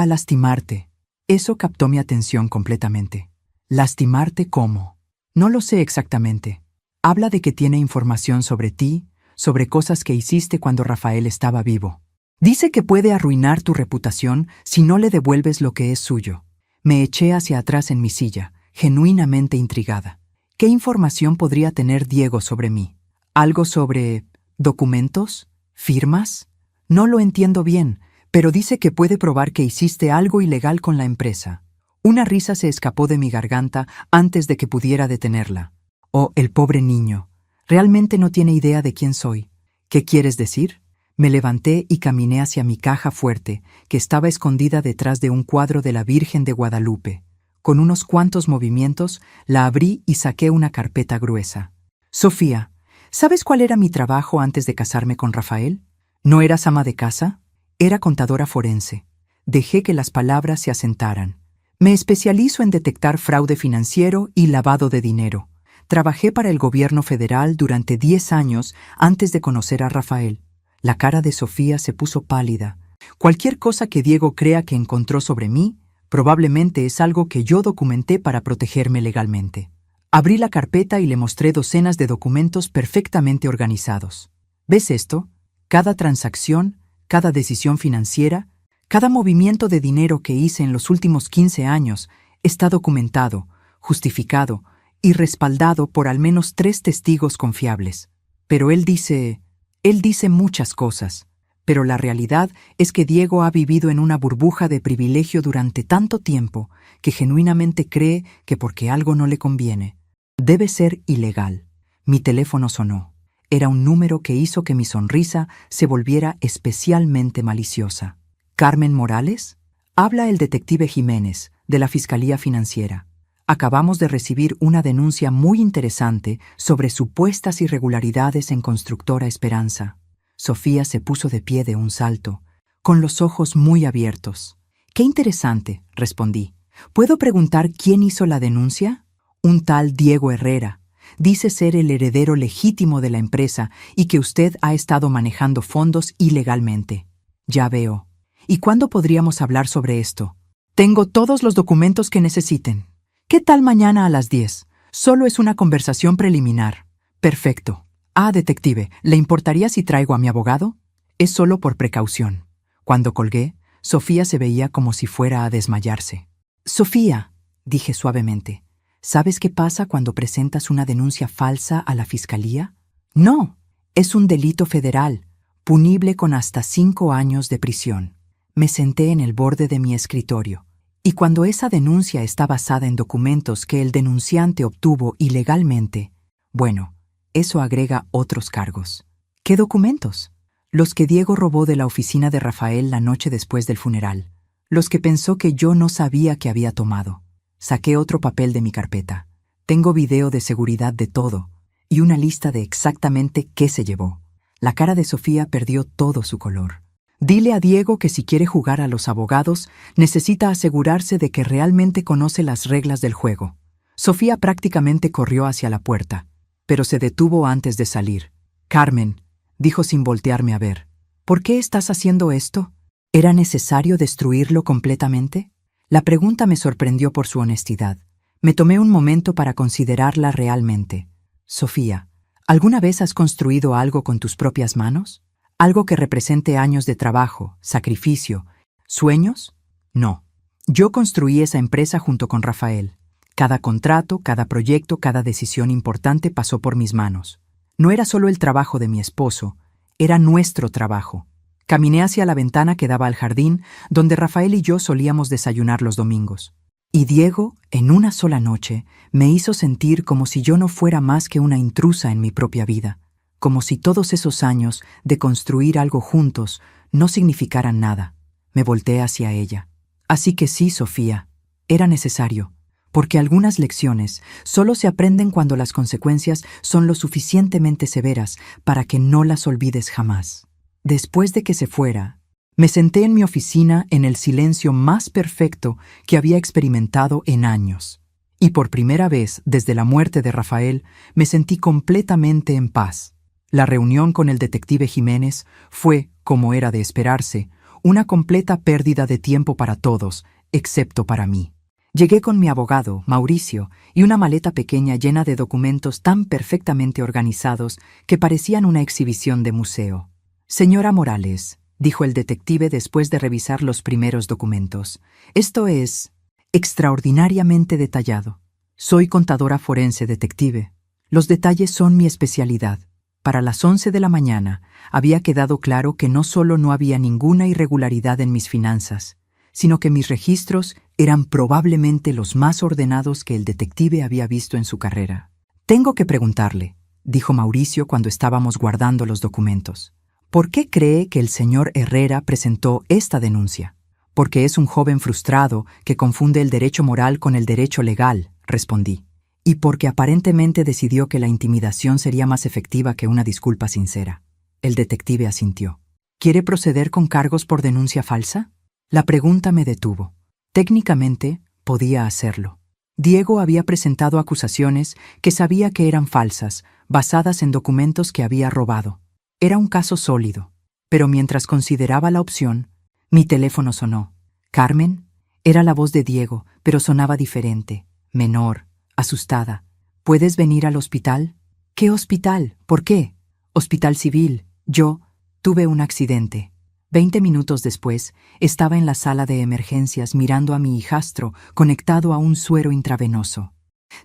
lastimarte. Eso captó mi atención completamente. ¿Lastimarte cómo? No lo sé exactamente. Habla de que tiene información sobre ti, sobre cosas que hiciste cuando Rafael estaba vivo. Dice que puede arruinar tu reputación si no le devuelves lo que es suyo. Me eché hacia atrás en mi silla, genuinamente intrigada. ¿Qué información podría tener Diego sobre mí? ¿Algo sobre documentos? ¿Firmas? No lo entiendo bien, pero dice que puede probar que hiciste algo ilegal con la empresa. Una risa se escapó de mi garganta antes de que pudiera detenerla. Oh, el pobre niño. Realmente no tiene idea de quién soy. ¿Qué quieres decir? Me levanté y caminé hacia mi caja fuerte, que estaba escondida detrás de un cuadro de la Virgen de Guadalupe. Con unos cuantos movimientos, la abrí y saqué una carpeta gruesa. Sofía, ¿sabes cuál era mi trabajo antes de casarme con Rafael? ¿No eras ama de casa? Era contadora forense. Dejé que las palabras se asentaran. Me especializo en detectar fraude financiero y lavado de dinero. Trabajé para el gobierno federal durante 10 años antes de conocer a Rafael. La cara de Sofía se puso pálida. Cualquier cosa que Diego crea que encontró sobre mí, probablemente es algo que yo documenté para protegerme legalmente. Abrí la carpeta y le mostré docenas de documentos perfectamente organizados. ¿Ves esto? Cada transacción, cada decisión financiera, cada movimiento de dinero que hice en los últimos 15 años está documentado, justificado y respaldado por al menos 3 testigos confiables. Pero él dice muchas cosas, pero la realidad es que Diego ha vivido en una burbuja de privilegio durante tanto tiempo que genuinamente cree que porque algo no le conviene, debe ser ilegal. Mi teléfono sonó. Era un número que hizo que mi sonrisa se volviera especialmente maliciosa. ¿Carmen Morales? Habla el detective Jiménez, de la Fiscalía Financiera. Acabamos de recibir una denuncia muy interesante sobre supuestas irregularidades en Constructora Esperanza. Sofía se puso de pie de un salto, con los ojos muy abiertos. «Qué interesante», respondí. «¿Puedo preguntar quién hizo la denuncia?» «Un tal Diego Herrera. Dice ser el heredero legítimo de la empresa y que usted ha estado manejando fondos ilegalmente». «Ya veo. ¿Y cuándo podríamos hablar sobre esto?» «Tengo todos los documentos que necesiten». «¿Qué tal mañana a las 10? Solo es una conversación preliminar». «Perfecto. Ah, detective, ¿le importaría si traigo a mi abogado?» «Es solo por precaución». Cuando colgué, Sofía se veía como si fuera a desmayarse. «Sofía», dije suavemente, ¿sabes qué pasa cuando presentas una denuncia falsa a la fiscalía? No, es un delito federal, punible con hasta 5 años de prisión. Me senté en el borde de mi escritorio. Y cuando esa denuncia está basada en documentos que el denunciante obtuvo ilegalmente, bueno, eso agrega otros cargos. ¿Qué documentos? Los que Diego robó de la oficina de Rafael la noche después del funeral. Los que pensó que yo no sabía que había tomado. Saqué otro papel de mi carpeta. Tengo video de seguridad de todo y una lista de exactamente qué se llevó. La cara de Sofía perdió todo su color. Dile a Diego que si quiere jugar a los abogados, necesita asegurarse de que realmente conoce las reglas del juego. Sofía prácticamente corrió hacia la puerta, pero se detuvo antes de salir. «Carmen», dijo sin voltearme a ver, «¿por qué estás haciendo esto? ¿Era necesario destruirlo completamente?» La pregunta me sorprendió por su honestidad. Me tomé un momento para considerarla realmente. «Sofía, ¿alguna vez has construido algo con tus propias manos? ¿Algo que represente años de trabajo, sacrificio, sueños?» No. Yo construí esa empresa junto con Rafael. Cada contrato, cada proyecto, cada decisión importante pasó por mis manos. No era solo el trabajo de mi esposo, era nuestro trabajo. Caminé hacia la ventana que daba al jardín, donde Rafael y yo solíamos desayunar los domingos. Y Diego, en una sola noche, me hizo sentir como si yo no fuera más que una intrusa en mi propia vida. Como si todos esos años de construir algo juntos no significaran nada. Me volteé hacia ella. «Así que sí, Sofía, era necesario. porque algunas lecciones solo se aprenden cuando las consecuencias son lo suficientemente severas para que no las olvides jamás. Después de que se fuera, me senté en mi oficina en el silencio más perfecto que había experimentado en años. Y por primera vez desde la muerte de Rafael me sentí completamente en paz. La reunión con el detective Jiménez fue, como era de esperarse, una completa pérdida de tiempo para todos, excepto para mí. Llegué con mi abogado, Mauricio, y una maleta pequeña llena de documentos tan perfectamente organizados que parecían una exhibición de museo. «Señora Morales», dijo el detective después de revisar los primeros documentos, «esto es extraordinariamente detallado. Soy contadora forense, detective. Los detalles son mi especialidad. Para las 11 de la mañana había quedado claro que no solo no había ninguna irregularidad en mis finanzas, sino que mis registros eran probablemente los más ordenados que el detective había visto en su carrera. «Tengo que preguntarle», dijo Mauricio cuando estábamos guardando los documentos. «¿Por qué cree que el señor Herrera presentó esta denuncia?» «Porque es un joven frustrado que confunde el derecho moral con el derecho legal», respondí. «Y porque aparentemente decidió que la intimidación sería más efectiva que una disculpa sincera». El detective asintió. «¿Quiere proceder con cargos por denuncia falsa?» La pregunta me detuvo. Técnicamente, podía hacerlo. Diego había presentado acusaciones que sabía que eran falsas, basadas en documentos que había robado. Era un caso sólido. Pero mientras consideraba la opción, mi teléfono sonó. «¿Carmen?» Era la voz de Diego, pero sonaba diferente, menor, asustada. «¿Puedes venir al hospital?» «¿Qué hospital? ¿Por qué?» «Hospital civil. Yo tuve un accidente». 20 minutos después, estaba en la sala de emergencias mirando a mi hijastro conectado a un suero intravenoso.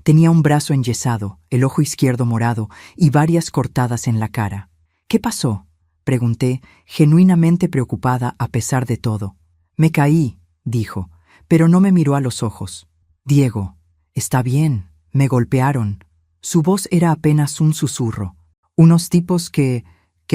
Tenía un brazo enyesado, el ojo izquierdo morado y varias cortadas en la cara. «¿Qué pasó?», pregunté, genuinamente preocupada a pesar de todo. «Me caí», dijo, pero no me miró a los ojos. «Diego, está bien, me golpearon». Su voz era apenas un susurro. «Unos tipos que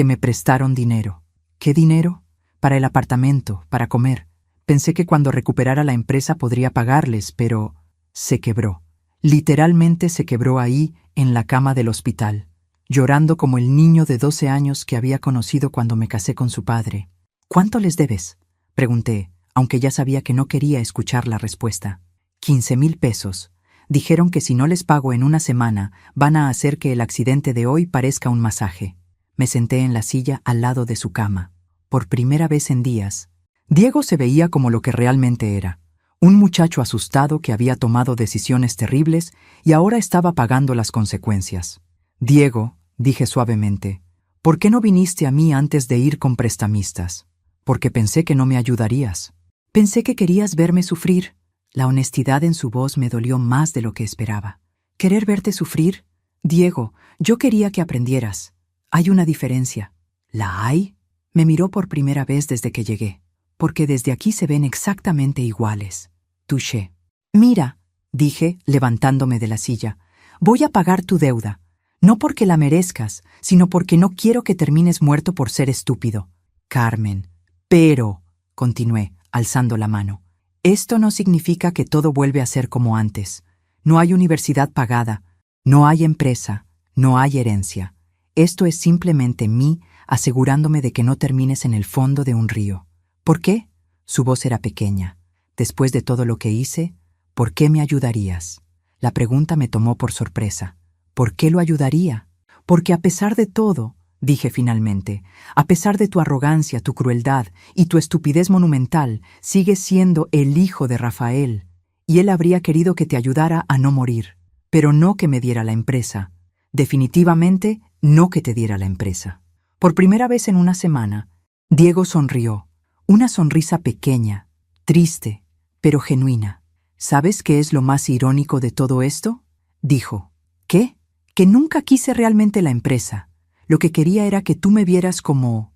me prestaron dinero». «¿Qué dinero?» «Para el apartamento, para comer. Pensé que cuando recuperara la empresa podría pagarles, pero se quebró. Literalmente se quebró ahí, en la cama del hospital, llorando como el niño de 12 años que había conocido cuando me casé con su padre». «¿Cuánto les debes?», pregunté, aunque ya sabía que no quería escuchar la respuesta. 15,000 pesos. Dijeron que si no les pago en una semana, van a hacer que el accidente de hoy parezca un masaje. Me senté en la silla al lado de su cama. Por primera vez en días, Diego se veía como lo que realmente era, un muchacho asustado que había tomado decisiones terribles y ahora estaba pagando las consecuencias. «Diego», dije suavemente, «¿por qué no viniste a mí antes de ir con prestamistas?» «Porque pensé que no me ayudarías». «Pensé que querías verme sufrir». La honestidad en su voz me dolió más de lo que esperaba. «¿Querer verte sufrir?» «Diego, yo quería que aprendieras. Hay una diferencia». «¿La hay?» Me miró por primera vez desde que llegué, porque desde aquí se ven exactamente iguales. Touché. «Mira», dije, levantándome de la silla, «voy a pagar tu deuda. No porque la merezcas, sino porque no quiero que termines muerto por ser estúpido». «Carmen». «Pero», continué, alzando la mano, «esto no significa que todo vuelve a ser como antes. No hay universidad pagada, no hay empresa, no hay herencia. Esto es simplemente mí asegurándome de que no termines en el fondo de un río». «¿Por qué?». Su voz era pequeña. «Después de todo lo que hice, ¿por qué me ayudarías?». La pregunta me tomó por sorpresa. ¿Por qué lo ayudaría? «Porque a pesar de todo», dije finalmente, «a pesar de tu arrogancia, tu crueldad y tu estupidez monumental, sigues siendo el hijo de Rafael, y él habría querido que te ayudara a no morir, pero no que me diera la empresa. Definitivamente no que te diera la empresa». Por primera vez en una semana, Diego sonrió, una sonrisa pequeña, triste, pero genuina. «¿Sabes qué es lo más irónico de todo esto?», dijo. «¿Qué?». «Que nunca quise realmente la empresa. Lo que quería era que tú me vieras como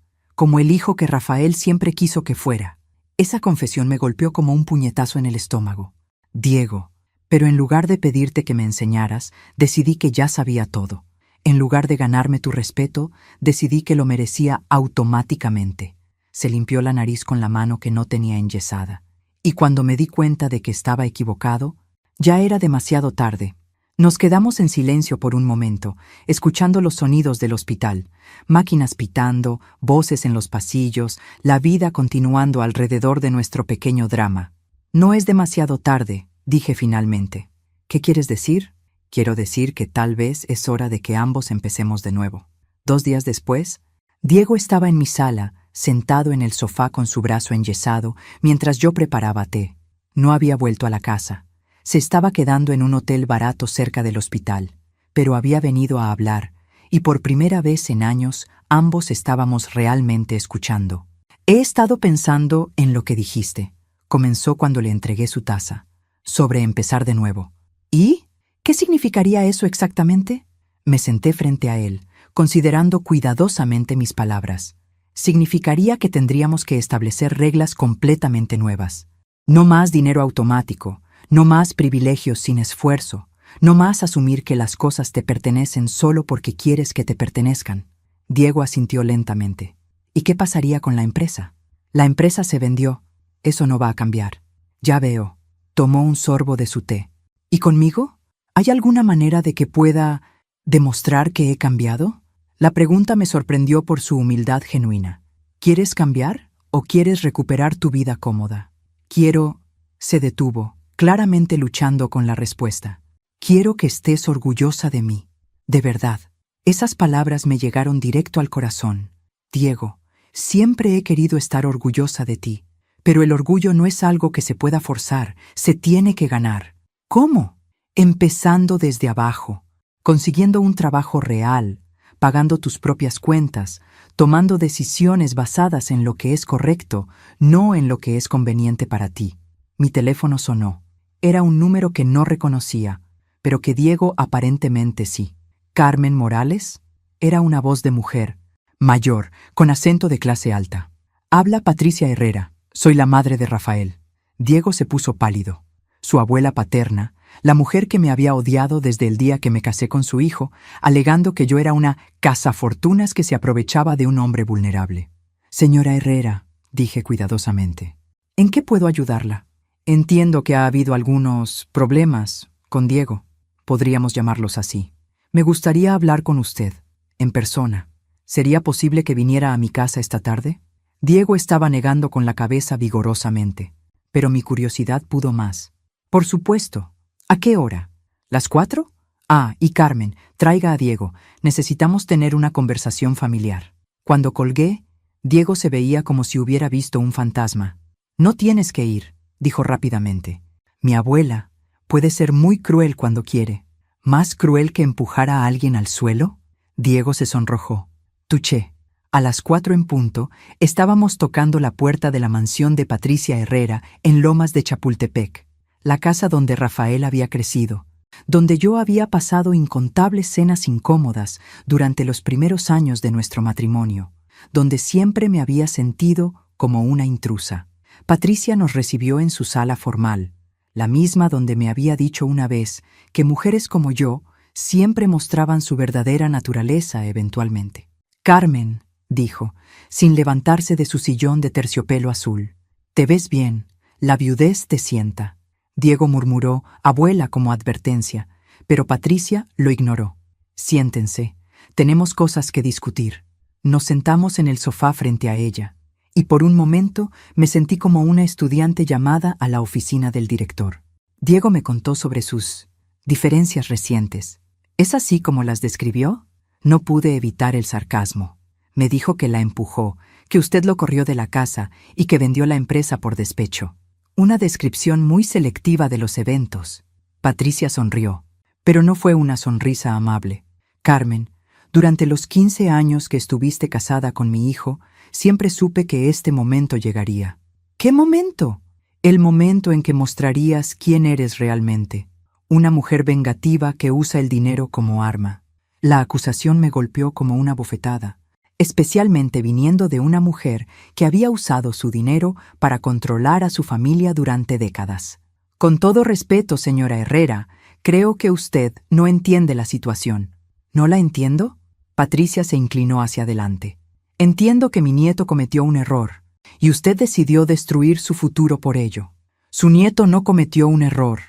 el hijo que Rafael siempre quiso que fuera». Esa confesión me golpeó como un puñetazo en el estómago. «Diego, pero en lugar de pedirte que me enseñaras, decidí que ya sabía todo. En lugar de ganarme tu respeto, decidí que lo merecía automáticamente». Se limpió la nariz con la mano que no tenía enyesada. «Y cuando me di cuenta de que estaba equivocado, Ya era demasiado tarde. Nos quedamos en silencio por un momento, escuchando los sonidos del hospital, máquinas pitando, voces en los pasillos, la vida continuando alrededor de nuestro pequeño drama. No es demasiado tarde, dije finalmente. ¿Qué quieres decir? Quiero decir que tal vez es hora de que ambos empecemos de nuevo. 2 días después, Diego estaba en mi sala, sentado en el sofá con su brazo enyesado, mientras yo preparaba té. No había vuelto a la casa. Se estaba quedando en un hotel barato cerca del hospital, pero había venido a hablar, y por primera vez en años ambos estábamos realmente escuchando. He estado pensando en lo que dijiste, comenzó cuando le entregué su taza, sobre empezar de nuevo. ¿Y? ¿Qué significaría eso exactamente? Me senté frente a él, considerando cuidadosamente mis palabras. Significaría que tendríamos que establecer reglas completamente nuevas. No más dinero automático, no más privilegios sin esfuerzo, no más asumir que las cosas te pertenecen solo porque quieres que te pertenezcan. Diego asintió lentamente. ¿Y qué pasaría con la empresa? La empresa se vendió. Eso no va a cambiar. Ya veo. Tomó un sorbo de su té. ¿Y conmigo? ¿Hay alguna manera de que pueda demostrar que he cambiado? La pregunta me sorprendió por su humildad genuina. ¿Quieres cambiar o quieres recuperar tu vida cómoda? Quiero... Se detuvo, claramente luchando con la respuesta. Quiero que estés orgullosa de mí. De verdad. Esas palabras me llegaron directo al corazón. Diego, siempre he querido estar orgullosa de ti, pero el orgullo no es algo que se pueda forzar, se tiene que ganar. ¿Cómo? Empezando desde abajo, consiguiendo un trabajo real, pagando tus propias cuentas, tomando decisiones basadas en lo que es correcto, no en lo que es conveniente para ti. Mi teléfono sonó. Era un número que no reconocía, pero que Diego aparentemente sí. ¿Carmen Morales? Era una voz de mujer, mayor, con acento de clase alta. Habla Patricia Herrera, soy la madre de Rafael. Diego se puso pálido. Su abuela paterna, la mujer que me había odiado desde el día que me casé con su hijo, alegando que yo era una cazafortunas que se aprovechaba de un hombre vulnerable. Señora Herrera, dije cuidadosamente, ¿en qué puedo ayudarla? Entiendo que ha habido algunos problemas con Diego. Podríamos llamarlos así. Me gustaría hablar con usted, en persona. ¿Sería posible que viniera a mi casa esta tarde? Diego estaba negando con la cabeza vigorosamente, pero mi curiosidad pudo más. Por supuesto. ¿A qué hora? ¿Las 4? Ah, y Carmen, traiga a Diego. Necesitamos tener una conversación familiar. Cuando colgué, Diego se veía como si hubiera visto un fantasma. No tienes que ir, dijo rápidamente. Mi abuela puede ser muy cruel cuando quiere. ¿Más cruel que empujar a alguien al suelo? Diego se sonrojó. Tuché. A las 4 en punto, estábamos tocando la puerta de la mansión de Patricia Herrera en Lomas de Chapultepec, la casa donde Rafael había crecido, donde yo había pasado incontables cenas incómodas durante los primeros años de nuestro matrimonio, donde siempre me había sentido como una intrusa. Patricia nos recibió en su sala formal, la misma donde me había dicho una vez que mujeres como yo siempre mostraban su verdadera naturaleza eventualmente. Carmen, dijo, sin levantarse de su sillón de terciopelo azul, te ves bien, la viudez te sienta. Diego murmuró, abuela, como advertencia, pero Patricia lo ignoró. Siéntense, tenemos cosas que discutir. Nos sentamos en el sofá frente a ella, y por un momento me sentí como una estudiante llamada a la oficina del director. Diego me contó sobre sus diferencias recientes. ¿Es así como las describió? No pude evitar el sarcasmo. Me dijo que la empujó, que usted lo corrió de la casa y que vendió la empresa por despecho. Una descripción muy selectiva de los eventos. Patricia sonrió, pero no fue una sonrisa amable. Carmen, durante los 15 años que estuviste casada con mi hijo, siempre supe que este momento llegaría. ¿Qué momento? El momento en que mostrarías quién eres realmente. Una mujer vengativa que usa el dinero como arma. La acusación me golpeó como una bofetada, especialmente viniendo de una mujer que había usado su dinero para controlar a su familia durante décadas. Con todo respeto, señora Herrera, creo que usted no entiende la situación. ¿No la entiendo? Patricia se inclinó hacia adelante. Entiendo que mi nieto cometió un error, y usted decidió destruir su futuro por ello. Su nieto no cometió un error.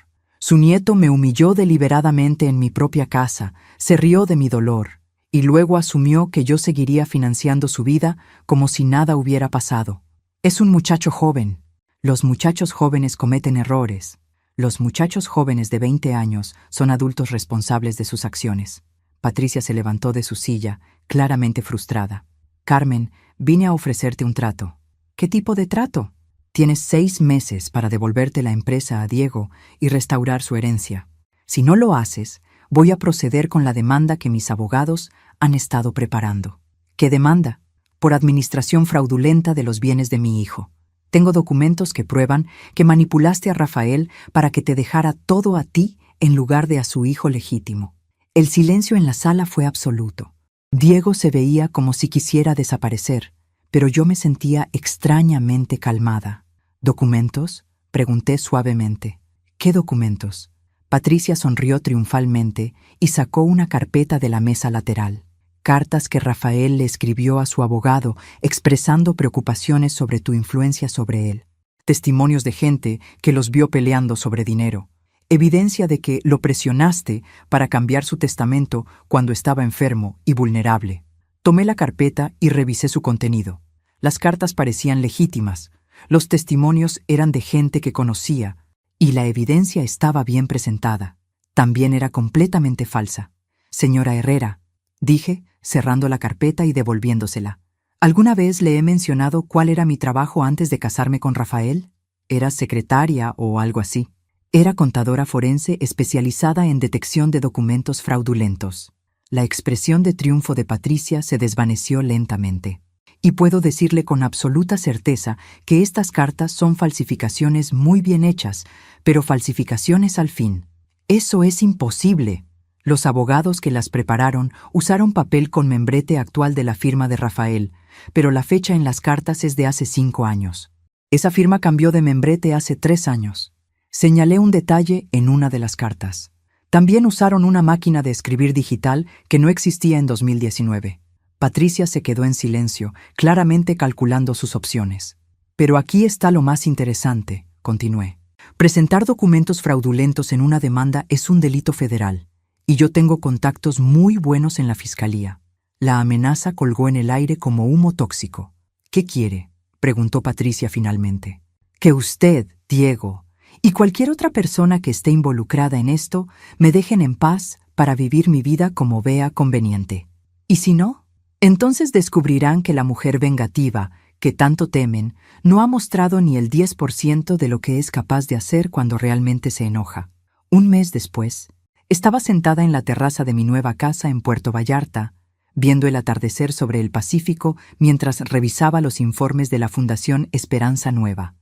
Su nieto me humilló deliberadamente en mi propia casa, se rió de mi dolor, y luego asumió que yo seguiría financiando su vida como si nada hubiera pasado. Es un muchacho joven. Los muchachos jóvenes cometen errores. Los muchachos jóvenes de 20 años son adultos responsables de sus acciones. Patricia se levantó de su silla, claramente frustrada. Carmen, vine a ofrecerte un trato. ¿Qué tipo de trato? Tienes 6 meses para devolverte la empresa a Diego y restaurar su herencia. Si no lo haces, voy a proceder con la demanda que mis abogados han estado preparando. ¿Qué demanda? Por administración fraudulenta de los bienes de mi hijo. Tengo documentos que prueban que manipulaste a Rafael para que te dejara todo a ti en lugar de a su hijo legítimo. El silencio en la sala fue absoluto. Diego se veía como si quisiera desaparecer, pero yo me sentía extrañamente calmada. ¿Documentos?, pregunté suavemente. ¿Qué documentos? Patricia sonrió triunfalmente y sacó una carpeta de la mesa lateral. Cartas que Rafael le escribió a su abogado expresando preocupaciones sobre tu influencia sobre él. Testimonios de gente que los vio peleando sobre dinero. Evidencia de que lo presionaste para cambiar su testamento cuando estaba enfermo y vulnerable. Tomé la carpeta y revisé su contenido. Las cartas parecían legítimas. Los testimonios eran de gente que conocía, y la evidencia estaba bien presentada. También era completamente falsa. Señora Herrera, dije, cerrando la carpeta y devolviéndosela. ¿Alguna vez le he mencionado cuál era mi trabajo antes de casarme con Rafael? ¿Era secretaria o algo así? Era contadora forense especializada en detección de documentos fraudulentos. La expresión de triunfo de Patricia se desvaneció lentamente. Y puedo decirle con absoluta certeza que estas cartas son falsificaciones muy bien hechas, pero falsificaciones al fin. Eso es imposible. Los abogados que las prepararon usaron papel con membrete actual de la firma de Rafael, pero la fecha en las cartas es de hace 5 años. Esa firma cambió de membrete hace 3 años. Señalé un detalle en una de las cartas. También usaron una máquina de escribir digital que no existía en 2019. Patricia se quedó en silencio, claramente calculando sus opciones. Pero aquí está lo más interesante, continué. Presentar documentos fraudulentos en una demanda es un delito federal, y yo tengo contactos muy buenos en la fiscalía. La amenaza colgó en el aire como humo tóxico. ¿Qué quiere?, preguntó Patricia finalmente. Que usted, Diego, y cualquier otra persona que esté involucrada en esto me dejen en paz para vivir mi vida como vea conveniente. ¿Y si no? Entonces descubrirán que la mujer vengativa, que tanto temen, no ha mostrado ni el 10% de lo que es capaz de hacer cuando realmente se enoja. Un mes después, estaba sentada en la terraza de mi nueva casa en Puerto Vallarta, viendo el atardecer sobre el Pacífico mientras revisaba los informes de la Fundación Esperanza Nueva.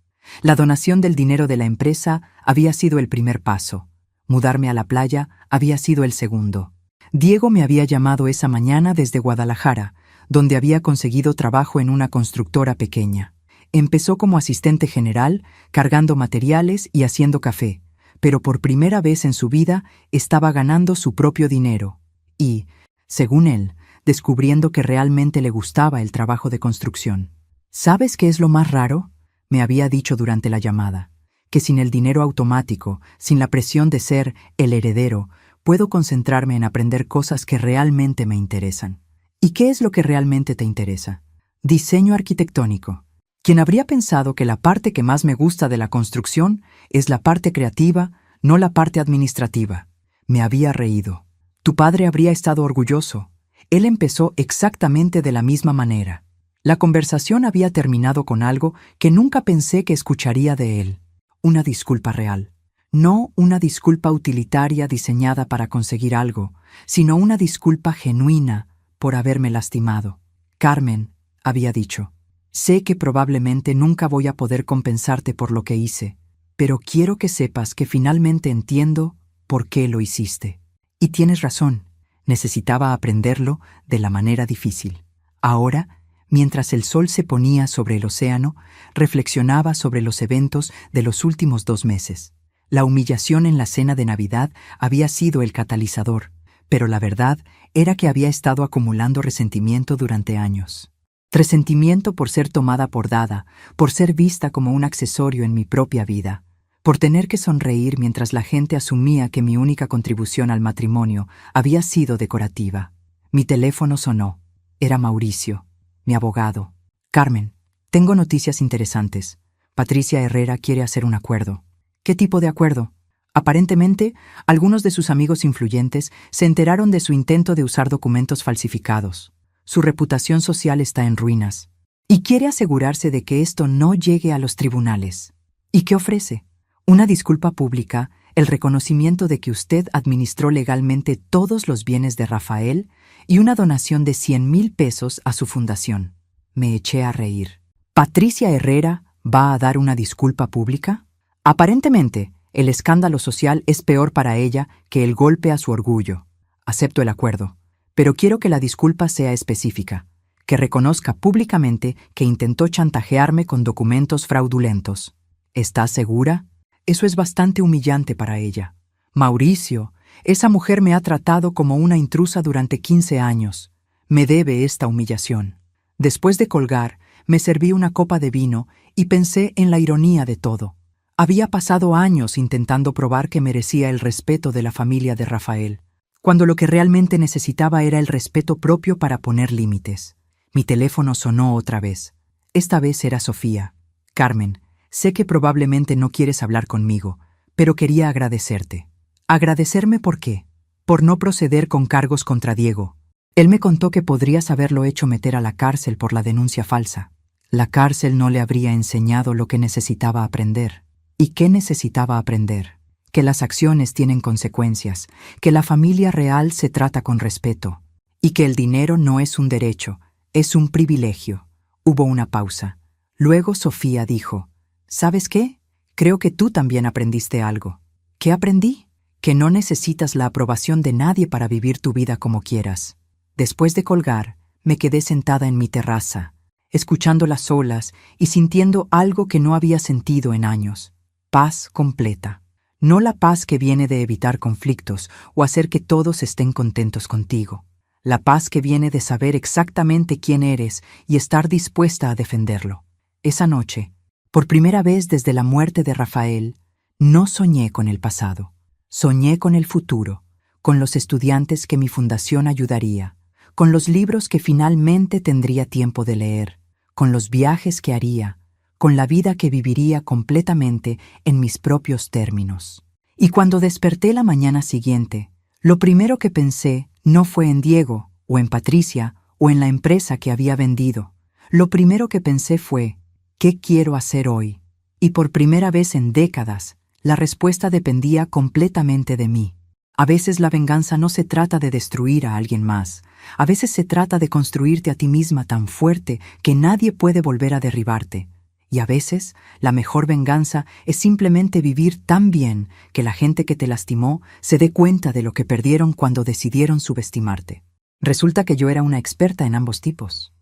La donación del dinero de la empresa había sido el primer paso. Mudarme a la playa había sido el segundo. Diego me había llamado esa mañana desde Guadalajara, donde había conseguido trabajo en una constructora pequeña. Empezó como asistente general, cargando materiales y haciendo café, pero por primera vez en su vida estaba ganando su propio dinero y, según él, descubriendo que realmente le gustaba el trabajo de construcción. ¿Sabes qué es lo más raro?, me había dicho durante la llamada, que sin el dinero automático, sin la presión de ser el heredero, puedo concentrarme en aprender cosas que realmente me interesan. ¿Y qué es lo que realmente te interesa? Diseño arquitectónico. ¿Quién habría pensado que la parte que más me gusta de la construcción es la parte creativa, no la parte administrativa? Me había reído. Tu padre habría estado orgulloso. Él empezó exactamente de la misma manera. La conversación había terminado con algo que nunca pensé que escucharía de él. Una disculpa real. No una disculpa utilitaria diseñada para conseguir algo, sino una disculpa genuina por haberme lastimado. Carmen, había dicho, sé que probablemente nunca voy a poder compensarte por lo que hice, pero quiero que sepas que finalmente entiendo por qué lo hiciste. Y tienes razón, necesitaba aprenderlo de la manera difícil. Ahora, mientras el sol se ponía sobre el océano, reflexionaba sobre los eventos de los últimos 2 meses. La humillación en la cena de Navidad había sido el catalizador, pero la verdad era que había estado acumulando resentimiento durante años. Resentimiento por ser tomada por dada, por ser vista como un accesorio en mi propia vida. por tener que sonreír mientras la gente asumía que mi única contribución al matrimonio había sido decorativa. Mi teléfono sonó. Era Mauricio, mi abogado. Carmen, tengo noticias interesantes. Patricia Herrera quiere hacer un acuerdo. ¿Qué tipo de acuerdo? Aparentemente, algunos de sus amigos influyentes se enteraron de su intento de usar documentos falsificados. Su reputación social está en ruinas. Y quiere asegurarse de que esto no llegue a los tribunales. ¿Y qué ofrece? Una disculpa pública, el reconocimiento de que usted administró legalmente todos los bienes de Rafael y una donación de 100,000 pesos a su fundación. Me eché a reír. ¿Patricia Herrera va a dar una disculpa pública? Aparentemente, el escándalo social es peor para ella que el golpe a su orgullo. Acepto el acuerdo, pero quiero que la disculpa sea específica, que reconozca públicamente que intentó chantajearme con documentos fraudulentos. ¿Estás segura? Eso es bastante humillante para ella. Mauricio, esa mujer me ha tratado como una intrusa durante 15 años. Me debe esta humillación. Después de colgar, me serví una copa de vino y pensé en la ironía de todo. Había pasado años intentando probar que merecía el respeto de la familia de Rafael, cuando lo que realmente necesitaba era el respeto propio para poner límites. Mi teléfono sonó otra vez. Esta vez era Sofía. Carmen, sé que probablemente no quieres hablar conmigo, pero quería agradecerte. ¿Agradecerme por qué? Por no proceder con cargos contra Diego. Él me contó que podrías haberlo hecho meter a la cárcel por la denuncia falsa. La cárcel no le habría enseñado lo que necesitaba aprender. ¿Y qué necesitaba aprender? Que las acciones tienen consecuencias, que la familia real se trata con respeto, y que el dinero no es un derecho, es un privilegio. Hubo una pausa. Luego Sofía dijo: ¿Sabes qué? Creo que tú también aprendiste algo. ¿Qué aprendí? Que no necesitas la aprobación de nadie para vivir tu vida como quieras. Después de colgar, me quedé sentada en mi terraza, escuchando las olas y sintiendo algo que no había sentido en años. Paz completa. No la paz que viene de evitar conflictos o hacer que todos estén contentos contigo. La paz que viene de saber exactamente quién eres y estar dispuesta a defenderlo. Esa noche, por primera vez desde la muerte de Rafael, no soñé con el pasado. Soñé con el futuro, con los estudiantes que mi fundación ayudaría, con los libros que finalmente tendría tiempo de leer, con los viajes que haría, con la vida que viviría completamente en mis propios términos. Y cuando desperté la mañana siguiente, lo primero que pensé no fue en Diego, o en Patricia, o en la empresa que había vendido. Lo primero que pensé fue: ¿qué quiero hacer hoy? Y por primera vez en décadas, la respuesta dependía completamente de mí. A veces la venganza no se trata de destruir a alguien más. A veces se trata de construirte a ti misma tan fuerte que nadie puede volver a derribarte. Y a veces, la mejor venganza es simplemente vivir tan bien que la gente que te lastimó se dé cuenta de lo que perdieron cuando decidieron subestimarte. Resulta que yo era una experta en ambos tipos.